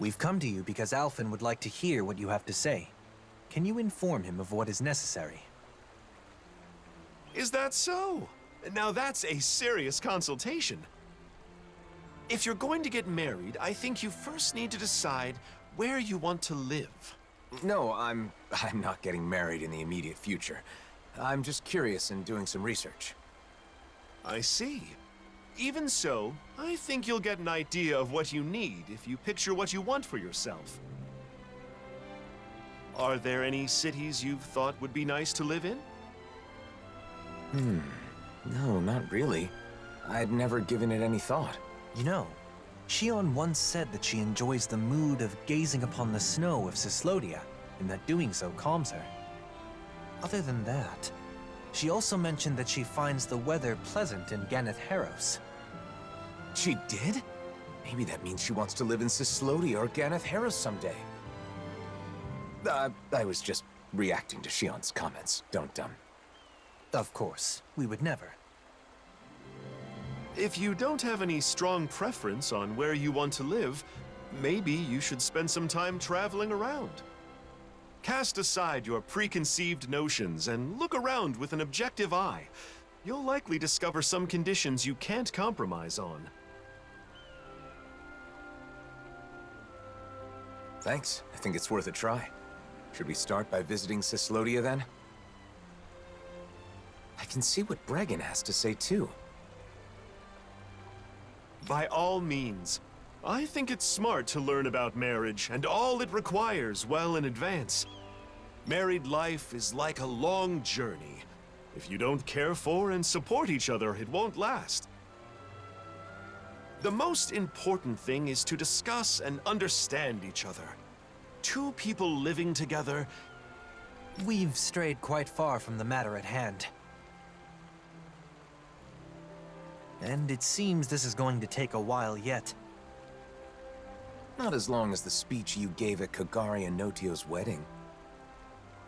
We've come to you because Alphen would like to hear what you have to say. Can you inform him of what is necessary? Is that so? Now that's a serious consultation. If you're going to get married, I think you first need to decide where you want to live. No, I'm not getting married in the immediate future. I'm just curious and doing some research. I see. Even so, I think you'll get an idea of what you need if you picture what you want for yourself. Are there any cities you've thought would be nice to live in? No, not really. I'd never given it any thought. You know, Shione once said that she enjoys the mood of gazing upon the snow of Cyslodia, and that doing so calms her. Other than that, she also mentioned that she finds the weather pleasant in Ganeth Haros. She did? Maybe that means she wants to live in Cyslodia or Ganeth Haros someday. I was just reacting to Shion's comments. Don't. Of course, we would never. If you don't have any strong preference on where you want to live, maybe you should spend some time traveling around. Cast aside your preconceived notions and look around with an objective eye. You'll likely discover some conditions you can't compromise on. Thanks. I think it's worth a try. Should we start by visiting Cyslodia then? I can see what Bregan has to say too. By all means. I think it's smart to learn about marriage and all it requires well in advance. Married life is like a long journey. If you don't care for and support each other, it won't last. The most important thing is to discuss and understand each other. Two people living together... We've strayed quite far from the matter at hand. And it seems this is going to take a while yet. Not as long as the speech you gave at Kagari and Notio's wedding.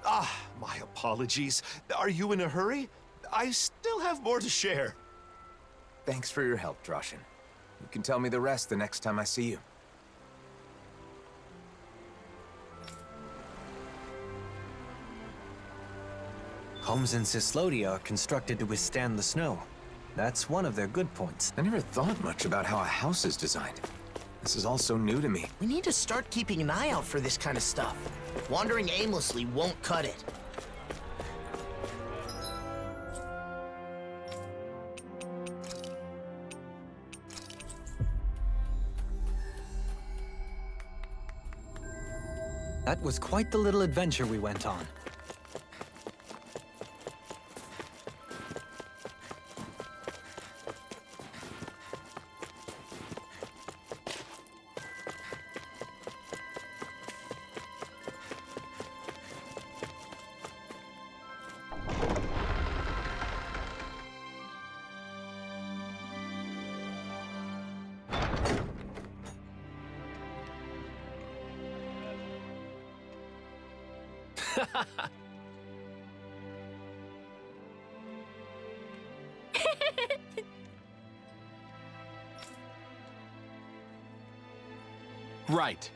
My apologies. Are you in a hurry? I still have more to share. Thanks for your help, Droshin. You can tell me the rest the next time I see you. Homes in Cyslodia are constructed to withstand the snow. That's one of their good points. I never thought much about how a house is designed. This is all so new to me. We need to start keeping an eye out for this kind of stuff. Wandering aimlessly won't cut it. That was quite the little adventure we went on. Right.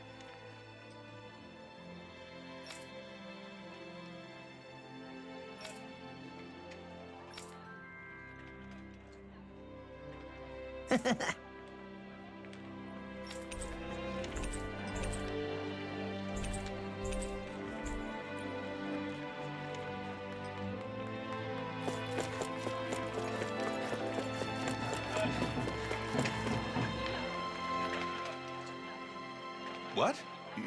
What?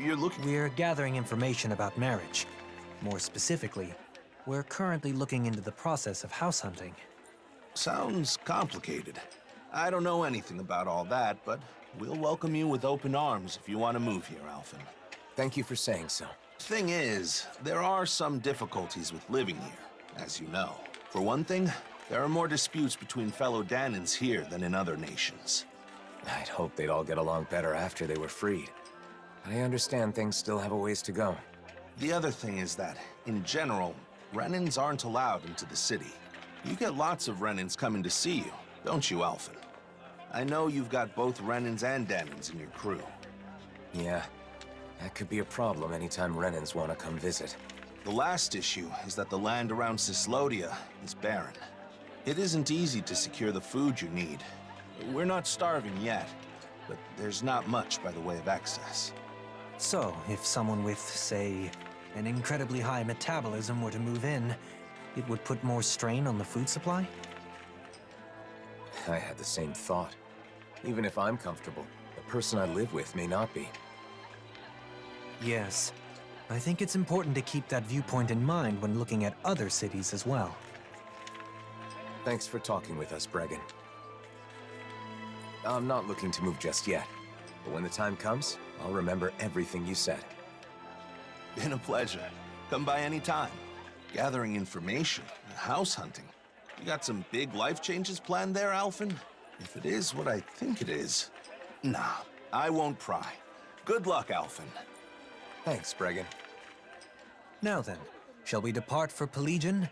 You're looking... We're gathering information about marriage. More specifically, we're currently looking into the process of house hunting. Sounds complicated. I don't know anything about all that, but we'll welcome you with open arms if you want to move here, Alphen. Thank you for saying so. Thing is, there are some difficulties with living here, as you know. For one thing, there are more disputes between fellow Danans here than in other nations. I'd hoped they'd all get along better after they were freed. I understand things still have a ways to go. The other thing is that, in general, Renans aren't allowed into the city. You get lots of Renans coming to see you, don't you, Alphen? I know you've got both Renans and Danans in your crew. Yeah, that could be a problem anytime Renans want to come visit. The last issue is that the land around Cyslodia is barren. It isn't easy to secure the food you need. We're not starving yet, but there's not much by the way of access. So, if someone with, say, an incredibly high metabolism were to move in, it would put more strain on the food supply? I had the same thought. Even if I'm comfortable, the person I live with may not be. Yes. I think it's important to keep that viewpoint in mind when looking at other cities as well. Thanks for talking with us, Bregan. I'm not looking to move just yet, but when the time comes, I'll remember everything you said. Been a pleasure. Come by any time. Gathering information, house hunting. You got some big life changes planned there, Alphen? If it is what I think it is, nah, I won't pry. Good luck, Alphen. Thanks, Bregan. Now then, shall we depart for Pelegion?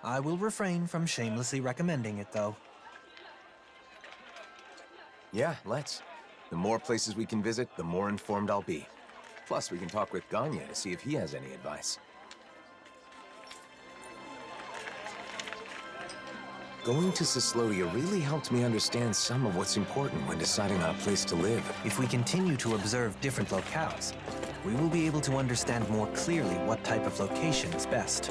I will refrain from shamelessly recommending it, though. Yeah, let's. The more places we can visit, the more informed I'll be. Plus, we can talk with Ganya to see if he has any advice. Going to Cyslodia really helped me understand some of what's important when deciding on a place to live. If we continue to observe different locales, we will be able to understand more clearly what type of location is best.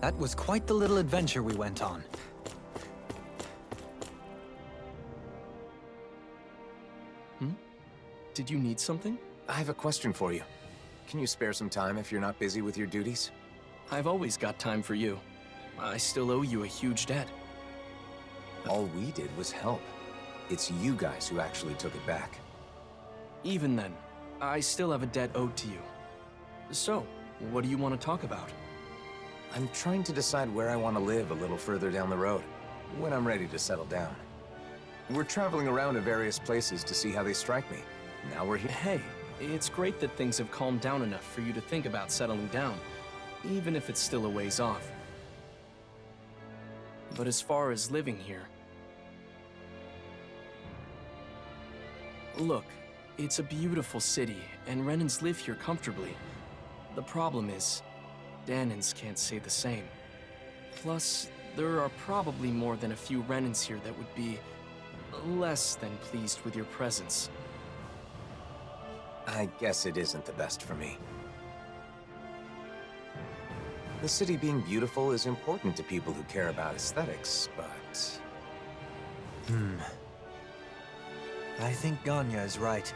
That was quite the little adventure we went on. Did you need something? I have a question for you. Can you spare some time if you're not busy with your duties? I've always got time for you. I still owe you a huge debt. All we did was help. It's you guys who actually took it back. Even then, I still have a debt owed to you. So, what do you want to talk about? I'm trying to decide where I want to live a little further down the road, when I'm ready to settle down. We're traveling around to various places to see how they strike me. Now we're here. Hey, it's great that things have calmed down enough for you to think about settling down, even if it's still a ways off. But as far as living here... Look, it's a beautiful city, and Renans live here comfortably. The problem is, Danans can't say the same. Plus, there are probably more than a few Renans here that would be less than pleased with your presence. I guess it isn't the best for me. The city being beautiful is important to people who care about aesthetics, but... I think Ganya is right.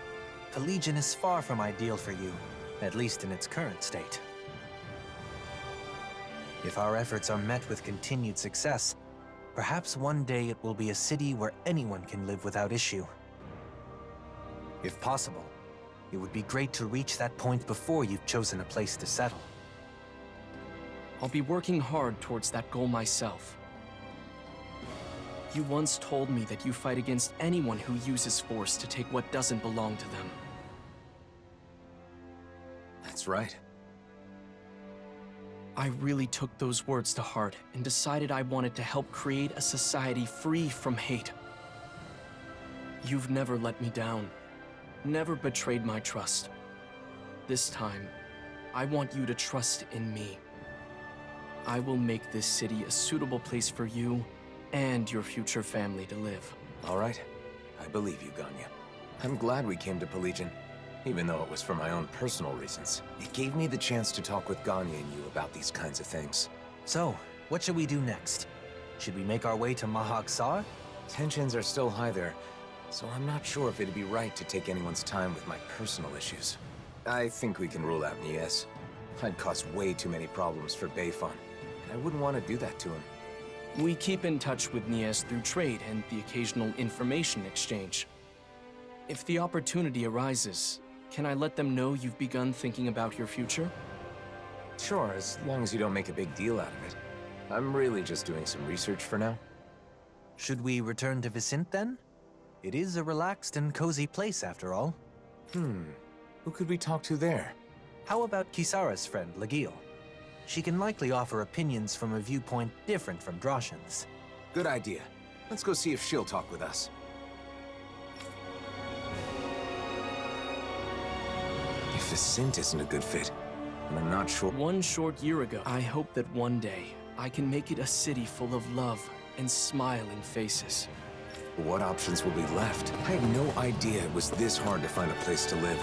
Pelegion is far from ideal for you, at least in its current state. If our efforts are met with continued success, perhaps one day it will be a city where anyone can live without issue. If possible, it would be great to reach that point before you've chosen a place to settle. I'll be working hard towards that goal myself. You once told me that you fight against anyone who uses force to take what doesn't belong to them. That's right. I really took those words to heart and decided I wanted to help create a society free from hate. You've never let me down, never betrayed my trust. This time, I want you to trust in me. I will make this city a suitable place for you and your future family to live. All right. I believe you, Ganya. I'm glad we came to Pelegion, even though it was for my own personal reasons. It gave me the chance to talk with Ganya and you about these kinds of things. So, what should we do next? Should we make our way to Mahag Saar? Tensions are still high there, so I'm not sure if it'd be right to take anyone's time with my personal issues. I think we can rule out Nies. I'd cause way too many problems for Beifan, and I wouldn't want to do that to him. We keep in touch with Nies through trade and the occasional information exchange. If the opportunity arises, can I let them know you've begun thinking about your future? Sure, as long as you don't make a big deal out of it. I'm really just doing some research for now. Should we return to Vicente then? It is a relaxed and cozy place after all. Who could we talk to there? How about Kisara's friend, Legil? She can likely offer opinions from a viewpoint different from Droshan's. Good idea. Let's go see if she'll talk with us. If Vicente isn't a good fit, and I'm not sure... One short year ago, I hope that one day I can make it a city full of love and smiling faces. What options will be left? I had no idea it was this hard to find a place to live.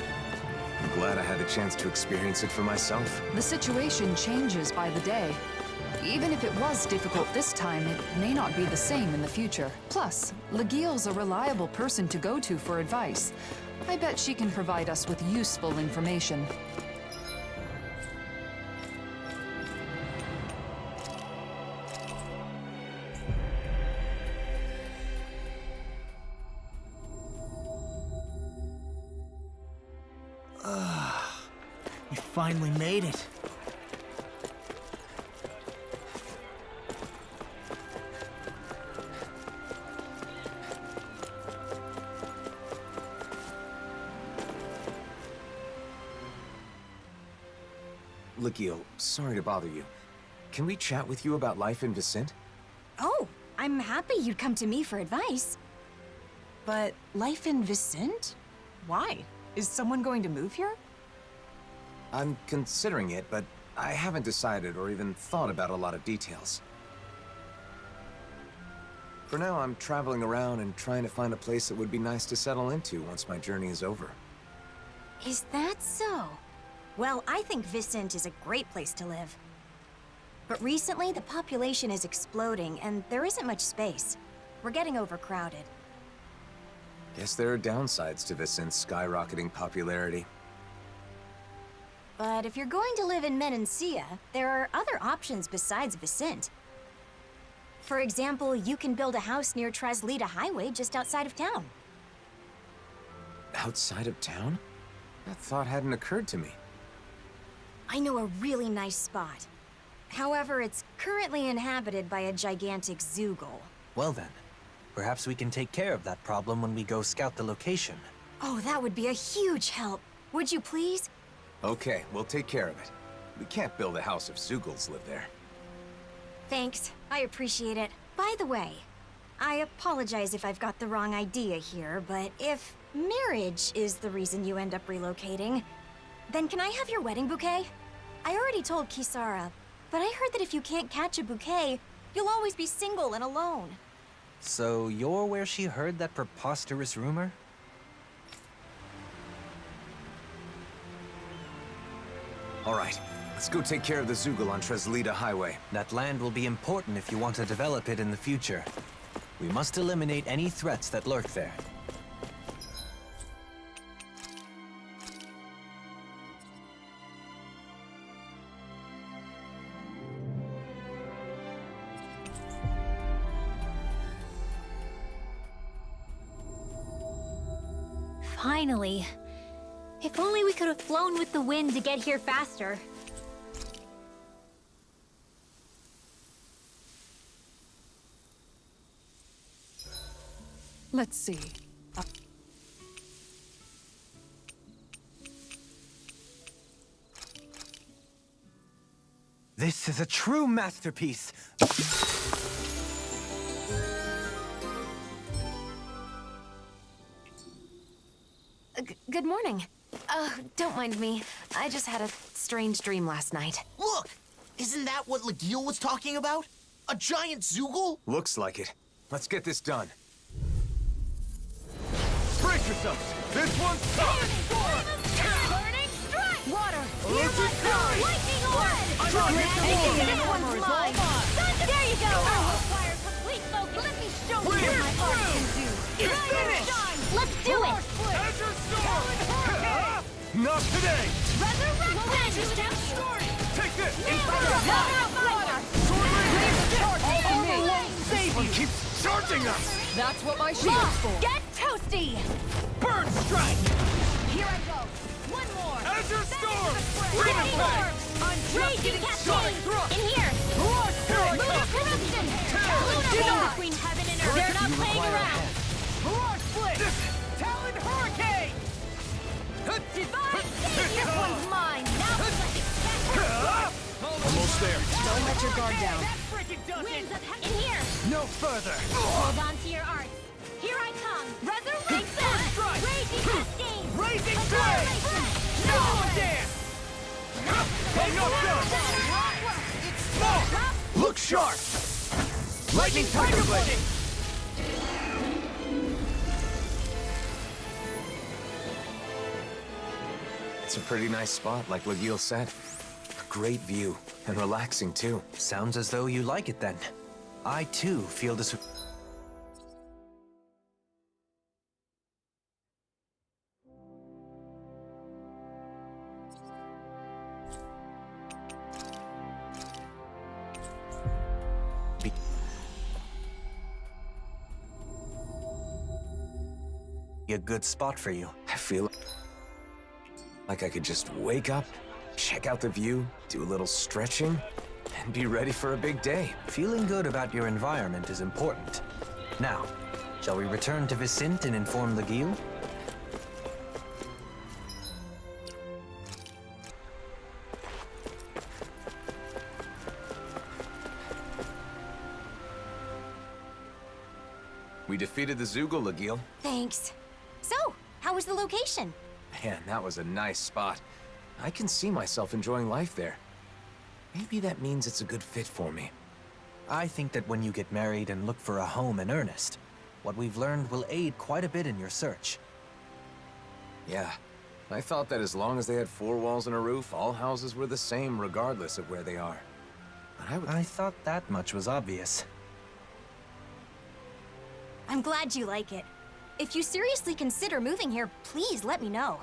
I'm glad I had the chance to experience it for myself. The situation changes by the day. Even if it was difficult this time, it may not be the same in the future. Plus, Legil's a reliable person to go to for advice. I bet she can provide us with useful information. You finally made it. Legil, sorry to bother you. Can we chat with you about life in Vicente? Oh, I'm happy you'd come to me for advice. But life in Vicente? Why? Is someone going to move here? I'm considering it, but I haven't decided or even thought about a lot of details. For now, I'm traveling around and trying to find a place that would be nice to settle into once my journey is over. Is that so? Well, I think Vicente is a great place to live. But recently, the population is exploding, and there isn't much space. We're getting overcrowded. Guess there are downsides to Vicente's skyrocketing popularity. But if you're going to live in Menancia, there are other options besides Vicente. For example, you can build a house near Traslita Highway just outside of town. Outside of town? That thought hadn't occurred to me. I know a really nice spot. However, it's currently inhabited by a gigantic Zoogle. Well then, perhaps we can take care of that problem when we go scout the location. Oh, that would be a huge help. Would you please? Okay, we'll take care of it. We can't build a house if Zoogles live there. Thanks, I appreciate it. By the way, I apologize if I've got the wrong idea here, but if marriage is the reason you end up relocating, then can I have your wedding bouquet? I already told Kisara, but I heard that if you can't catch a bouquet, you'll always be single and alone. So you're where she heard that preposterous rumor? All right, let's go take care of the Zoogle on Traslita Highway. That land will be important if you want to develop it in the future. We must eliminate any threats that lurk there. Finally. If only we could have flown with the wind to get here faster. Let's see. This is a true masterpiece! Good morning. Don't mind me. I just had a strange dream last night. Look! Isn't that what Legil was talking about? A giant Zoogle? Looks like it. Let's get this done. Brace yourselves! This one's coming! Burning strike! Water! Here must go! Lightning orb! This one's mine! There you go! I require complete focus! Let me show you what my art can do! It's finished! Let's do it! Azure Storm! Not today! Resurrection! Take this! Save One keeps charging us! That's what my shield's for. Get toasty! Burn strike! Here I go! One more! Azure Storm! Lightning orb! Raging cascade! In here! Lunar corruption! Luna between heaven and earth! They're not playing around! Mirage Split! Talon Hurricane! Divine Seed! This one's mine! Now let it Almost there. Don't let your guard down. Winds of heaven! In here! No further! Hold on to your arts! Here I come! Resurrection! Raging cascade! Raising flame! No dance! Hang up done! Look sharp! Lightning Tiger Blade! It's a pretty nice spot, like Legil said. A great view, and relaxing too. Sounds as though you like it then. I too feel this. Be a good spot for you. I feel like I could just wake up, check out the view, do a little stretching, and be ready for a big day. Feeling good about your environment is important. Now, shall we return to Vicente and inform Legil? We defeated the Zoogle, Legil. Thanks. So, how was the location? Man, that was a nice spot. I can see myself enjoying life there. Maybe that means it's a good fit for me. I think that when you get married and look for a home in earnest, what we've learned will aid quite a bit in your search. Yeah, I thought that as long as they had 4 walls and a roof, all houses were the same regardless of where they are. But I thought that much was obvious. I'm glad you like it. If you seriously consider moving here, please let me know.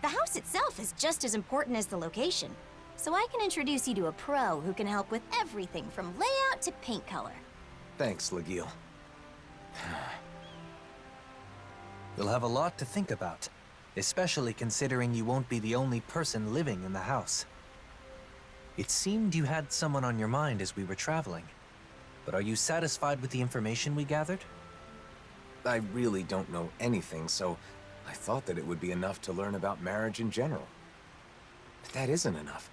The house itself is just as important as the location, so I can introduce you to a pro who can help with everything from layout to paint color. Thanks, Legil. You'll have a lot to think about, especially considering you won't be the only person living in the house. It seemed you had someone on your mind as we were traveling, but are you satisfied with the information we gathered? I really don't know anything, so I thought that it would be enough to learn about marriage in general. But that isn't enough.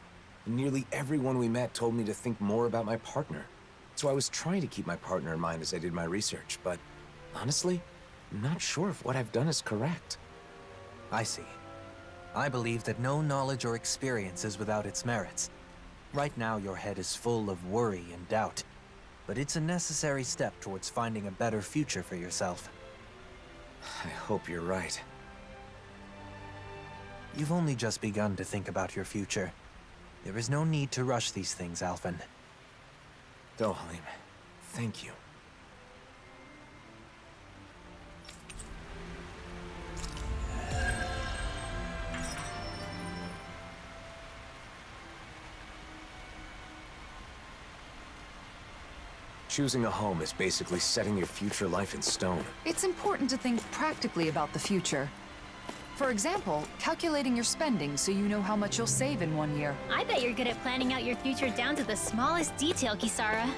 Nearly everyone we met told me to think more about my partner. So I was trying to keep my partner in mind as I did my research, but honestly, I'm not sure if what I've done is correct. I see. I believe that no knowledge or experience is without its merits. Right now, your head is full of worry and doubt, but it's a necessary step towards finding a better future for yourself. I hope you're right. You've only just begun to think about your future. There is no need to rush these things, Alphen. Dohalim, thank you. Choosing a home is basically setting your future life in stone. It's important to think practically about the future. For example, calculating your spending so you know how much you'll save in 1 year. I bet you're good at planning out your future down to the smallest detail, Kisara.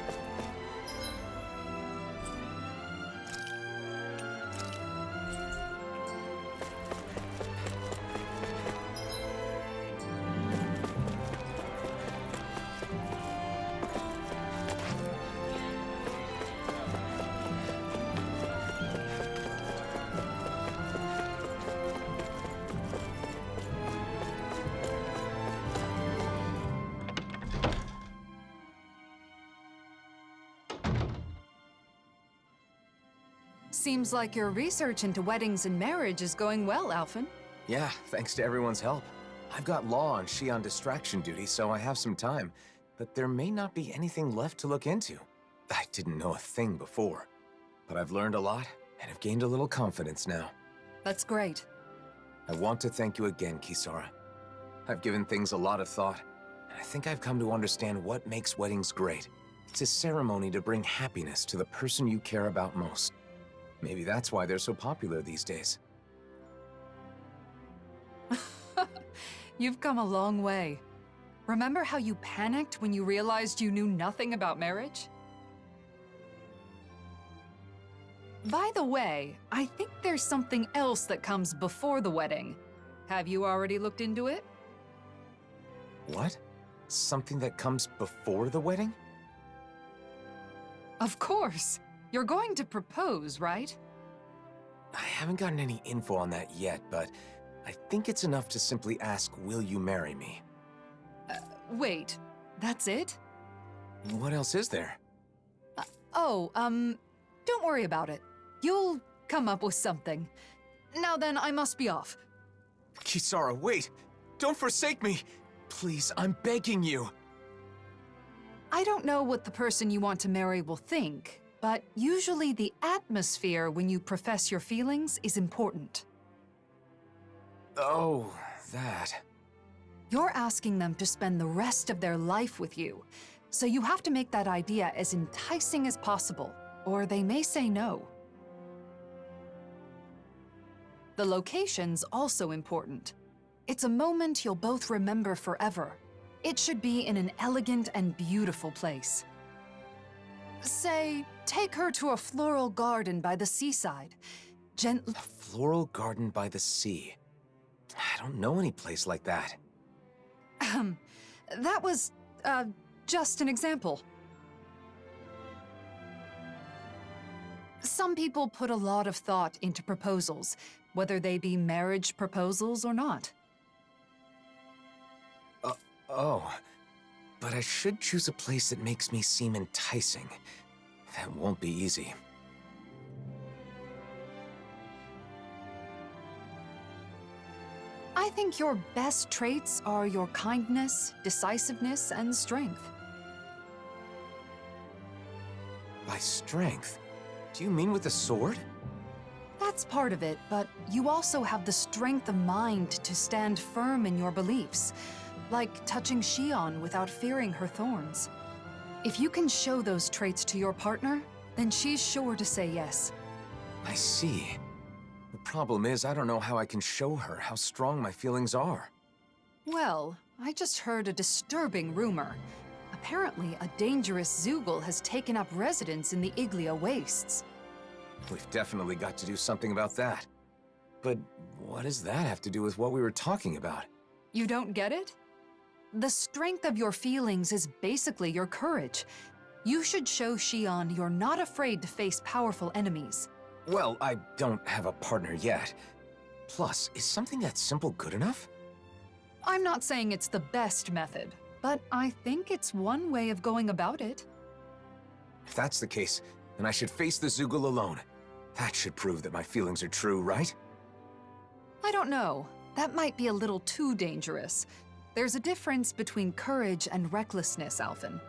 Seems like your research into weddings and marriage is going well, Alphen. Yeah, thanks to everyone's help. I've got law and Shion distraction duty, so I have some time. But there may not be anything left to look into. I didn't know a thing before. But I've learned a lot, and have gained a little confidence now. That's great. I want to thank you again, Kisara. I've given things a lot of thought, and I think I've come to understand what makes weddings great. It's a ceremony to bring happiness to the person you care about most. Maybe that's why they're so popular these days. You've come a long way. Remember how you panicked when you realized you knew nothing about marriage? By the way, I think there's something else that comes before the wedding. Have you already looked into it? What? Something that comes before the wedding? Of course. You're going to propose, right? I haven't gotten any info on that yet, but I think it's enough to simply ask, will you marry me? Wait, that's it? What else is there? Don't worry about it. You'll come up with something. Now then, I must be off. Kisara, wait! Don't forsake me! Please, I'm begging you! I don't know what the person you want to marry will think, but usually the atmosphere when you profess your feelings is important. Oh, that. You're asking them to spend the rest of their life with you, so you have to make that idea as enticing as possible, or they may say no. The location's also important. It's a moment you'll both remember forever. It should be in an elegant and beautiful place. Say, take her to a floral garden by the seaside. A floral garden by the sea. I don't know any place like that. That was, just an example. Some people put a lot of thought into proposals, whether they be marriage proposals or not. But I should choose a place that makes me seem enticing. That won't be easy. I think your best traits are your kindness, decisiveness, and strength. By strength? Do you mean with a sword? That's part of it, but you also have the strength of mind to stand firm in your beliefs, like touching Shion without fearing her thorns. If you can show those traits to your partner, then she's sure to say yes. I see. The problem is, I don't know how I can show her how strong my feelings are. Well, I just heard a disturbing rumor. Apparently, a dangerous Zoogle has taken up residence in the Iglia Wastes. We've definitely got to do something about that. But what does that have to do with what we were talking about? You don't get it? The strength of your feelings is basically your courage. You should show Shion you're not afraid to face powerful enemies. Well, I don't have a partner yet. Plus, is something that simple good enough? I'm not saying it's the best method, but I think it's one way of going about it. If that's the case, then I should face the Zoogle alone. That should prove that my feelings are true, right? I don't know. That might be a little too dangerous. There's a difference between courage and recklessness, Alphen.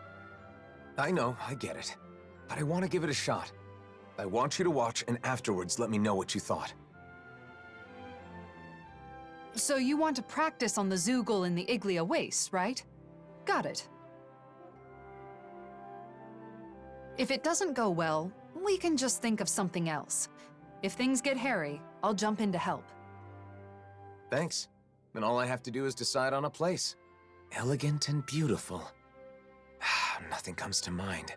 I know, I get it. But I want to give it a shot. I want you to watch and afterwards let me know what you thought. So you want to practice on the Zoogle in the Iglia Wastes, right? Got it. If it doesn't go well, we can just think of something else. If things get hairy, I'll jump in to help. Thanks. Then all I have to do is decide on a place. Elegant and beautiful. Nothing comes to mind.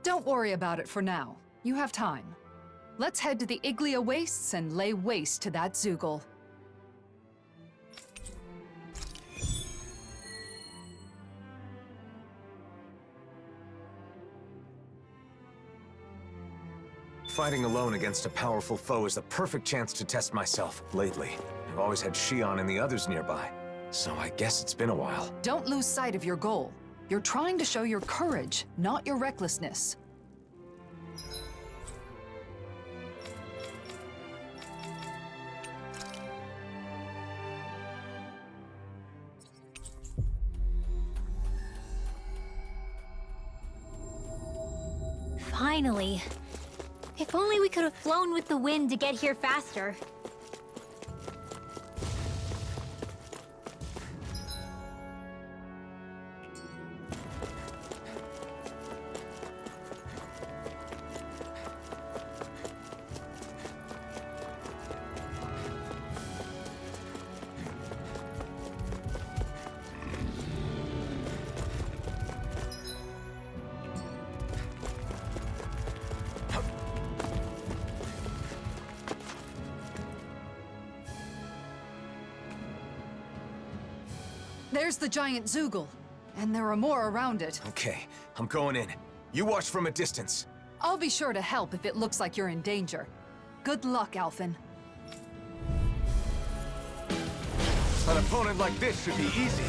Don't worry about it for now. You have time. Let's head to the Iglia Wastes and lay waste to that Zoogle. Fighting alone against a powerful foe is the perfect chance to test myself. Lately, I've always had Shion and the others nearby, so I guess it's been a while. Don't lose sight of your goal. You're trying to show your courage, not your recklessness. Finally. If only we could have flown with the wind to get here faster. There's the giant Zoogle, and there are more around it. Okay, I'm going in. You watch from a distance. I'll be sure to help if it looks like you're in danger. Good luck, Alphen. An opponent like this should be easy.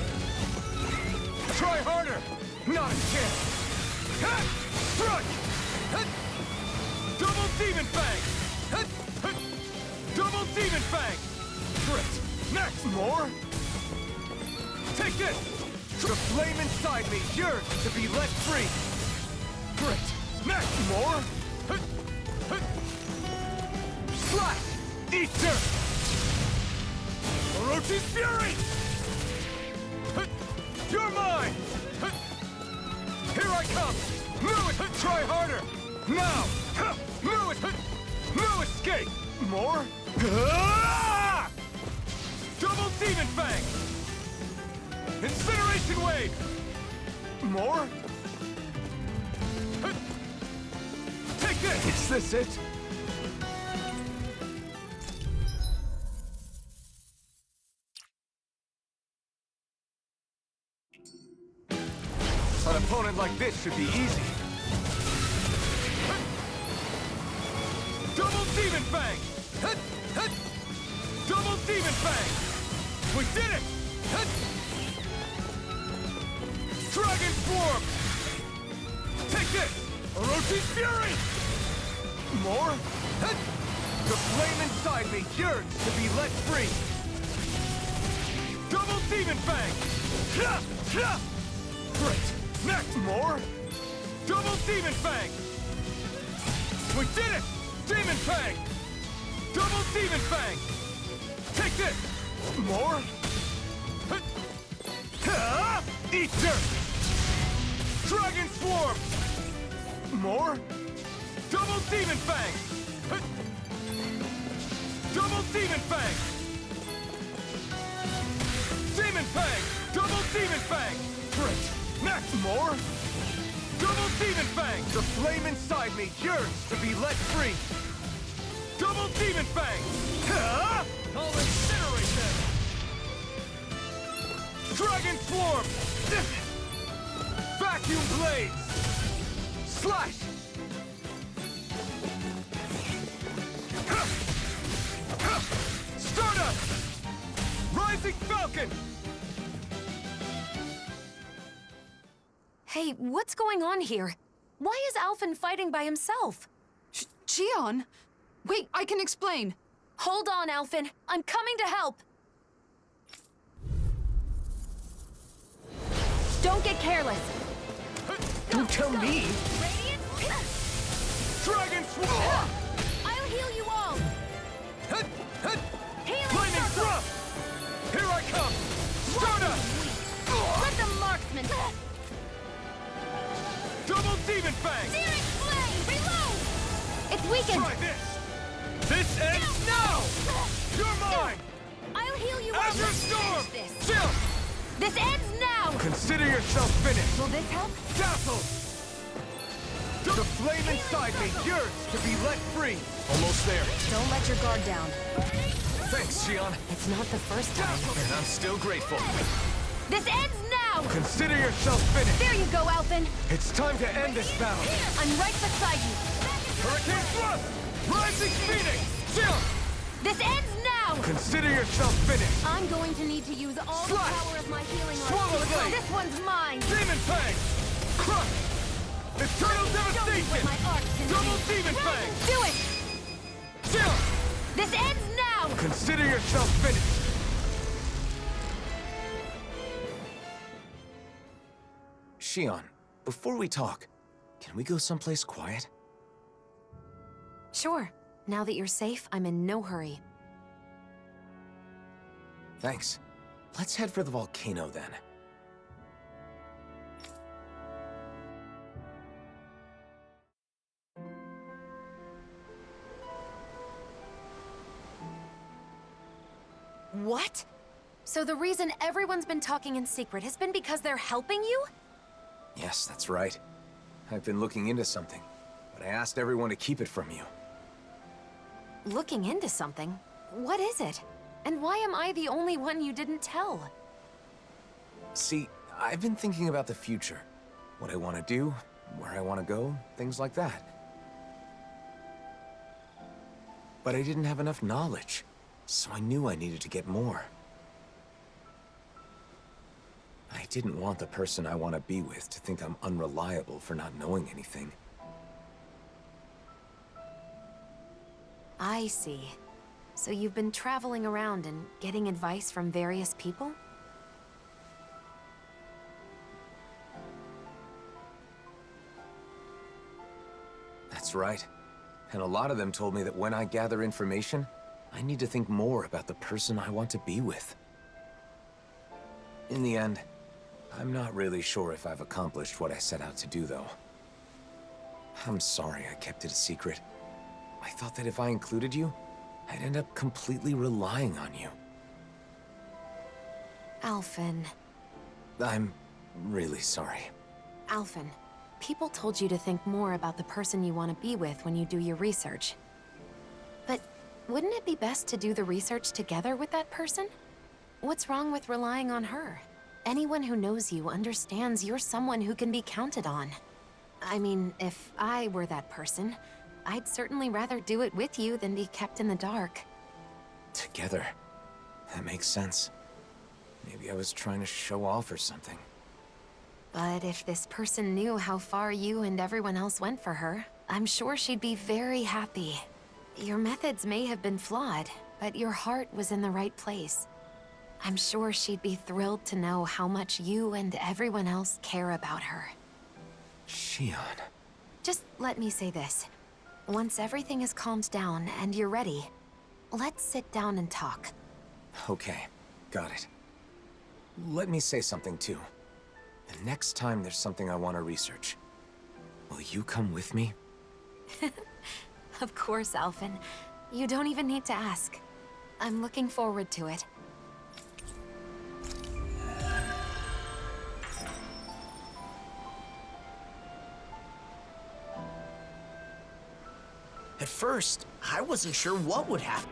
Try harder! Not a chance! Ha! Strike! Ha! Double Demon Fang! Ha! Ha! Double Demon Fang! Crit! Next! More! Take this! The flame inside me yearns to be let free! Crit! Next! More! Ha! Ha! Slash! Eat dirt! Orochi's Fury! You're mine! Here I come! No, try harder! Now! No, no escape! More? Double Demon Fang! Incineration Wave! More? Take this! Is this it? An opponent like this should be easy. Double Demon Fang! Double Demon Fang! We did it! Dragon Swarm! Take this! Orochi's Fury! More? The flame inside me yearns to be let free! Double Demon Fang! Great! Next! More? Double Demon Fang! We did it! Demon Fang! Double Demon Fang! Take this! More? Eat dirt! Dragon Swarm! More? Double Demon Fang! Double Demon Fang! Demon Fang! Double Demon Fang! Great! Next! More? Double Demon Fang! The flame inside me yearns to be let free! Double Demon Fang! I'll incinerate them! Dragon Swarm! Vacuum Blades! Slash! Stardust! Rising Falcon! Hey, what's going on here? Why is Alphen fighting by himself? Shione? Wait, I can explain. Hold on, Alphen. I'm coming to help. Don't get careless. Don't tell me! Dragon Swarm! I'll heal you all! Lightning Thrust! Here I come! Stardust! Let the marksman! Double Demon Fang! Searing Flame! Reload! It's weakened! Try this! This ends now! You're mine! I'll heal you all! Azure Storm! Chill! This ends now! Consider yourself finished! Will this help? Dazzle! The flame inside me yearns to be let free! Almost there. Don't let your guard down. Thanks, Shione. It's not the first time. And I'm still grateful. This ends now! Consider yourself finished! There you go, Alphen! It's time to end this battle! I'm right beside you! Hurricane Thrust! Rising Phoenix! Chill! This ends now! Consider yourself finished! I'm going to need to use all the power of my healing art. Swallow Blade! This one's mine! Demon Fang! Crush! Eternal Devastation! Double Demon Fang! Do it! Chill! This ends now! Consider yourself finished! Shione, before we talk, can we go someplace quiet? Sure. Now that you're safe, I'm in no hurry. Thanks. Let's head for the volcano then. What? So the reason everyone's been talking in secret has been because they're helping you? Yes, that's right. I've been looking into something, but I asked everyone to keep it from you. Looking into something? What is it? And why am I the only one you didn't tell? See, I've been thinking about the future. What I want to do, where I want to go, things like that. But I didn't have enough knowledge, so I knew I needed to get more. I didn't want the person I want to be with to think I'm unreliable for not knowing anything. I see. So you've been traveling around and getting advice from various people? That's right. And a lot of them told me that when I gather information, I need to think more about the person I want to be with. In the end, I'm not really sure if I've accomplished what I set out to do, though. I'm sorry I kept it a secret. I thought that if I included you, I'd end up completely relying on you. Alphen. I'm really sorry. Alphen, people told you to think more about the person you want to be with when you do your research. But wouldn't it be best to do the research together with that person? What's wrong with relying on her? Anyone who knows you understands you're someone who can be counted on. I mean, if I were that person, I'd certainly rather do it with you than be kept in the dark. Together. That makes sense. Maybe I was trying to show off or something. But if this person knew how far you and everyone else went for her, I'm sure she'd be very happy. Your methods may have been flawed, but your heart was in the right place. I'm sure she'd be thrilled to know how much you and everyone else care about her. Shione. Just let me say this. Once everything is calmed down and you're ready, let's sit down and talk. Okay, got it. Let me say something too. The next time there's something I want to research, will you come with me? Of course, Alphen. You don't even need to ask. I'm looking forward to it. At first, I wasn't sure what would happen.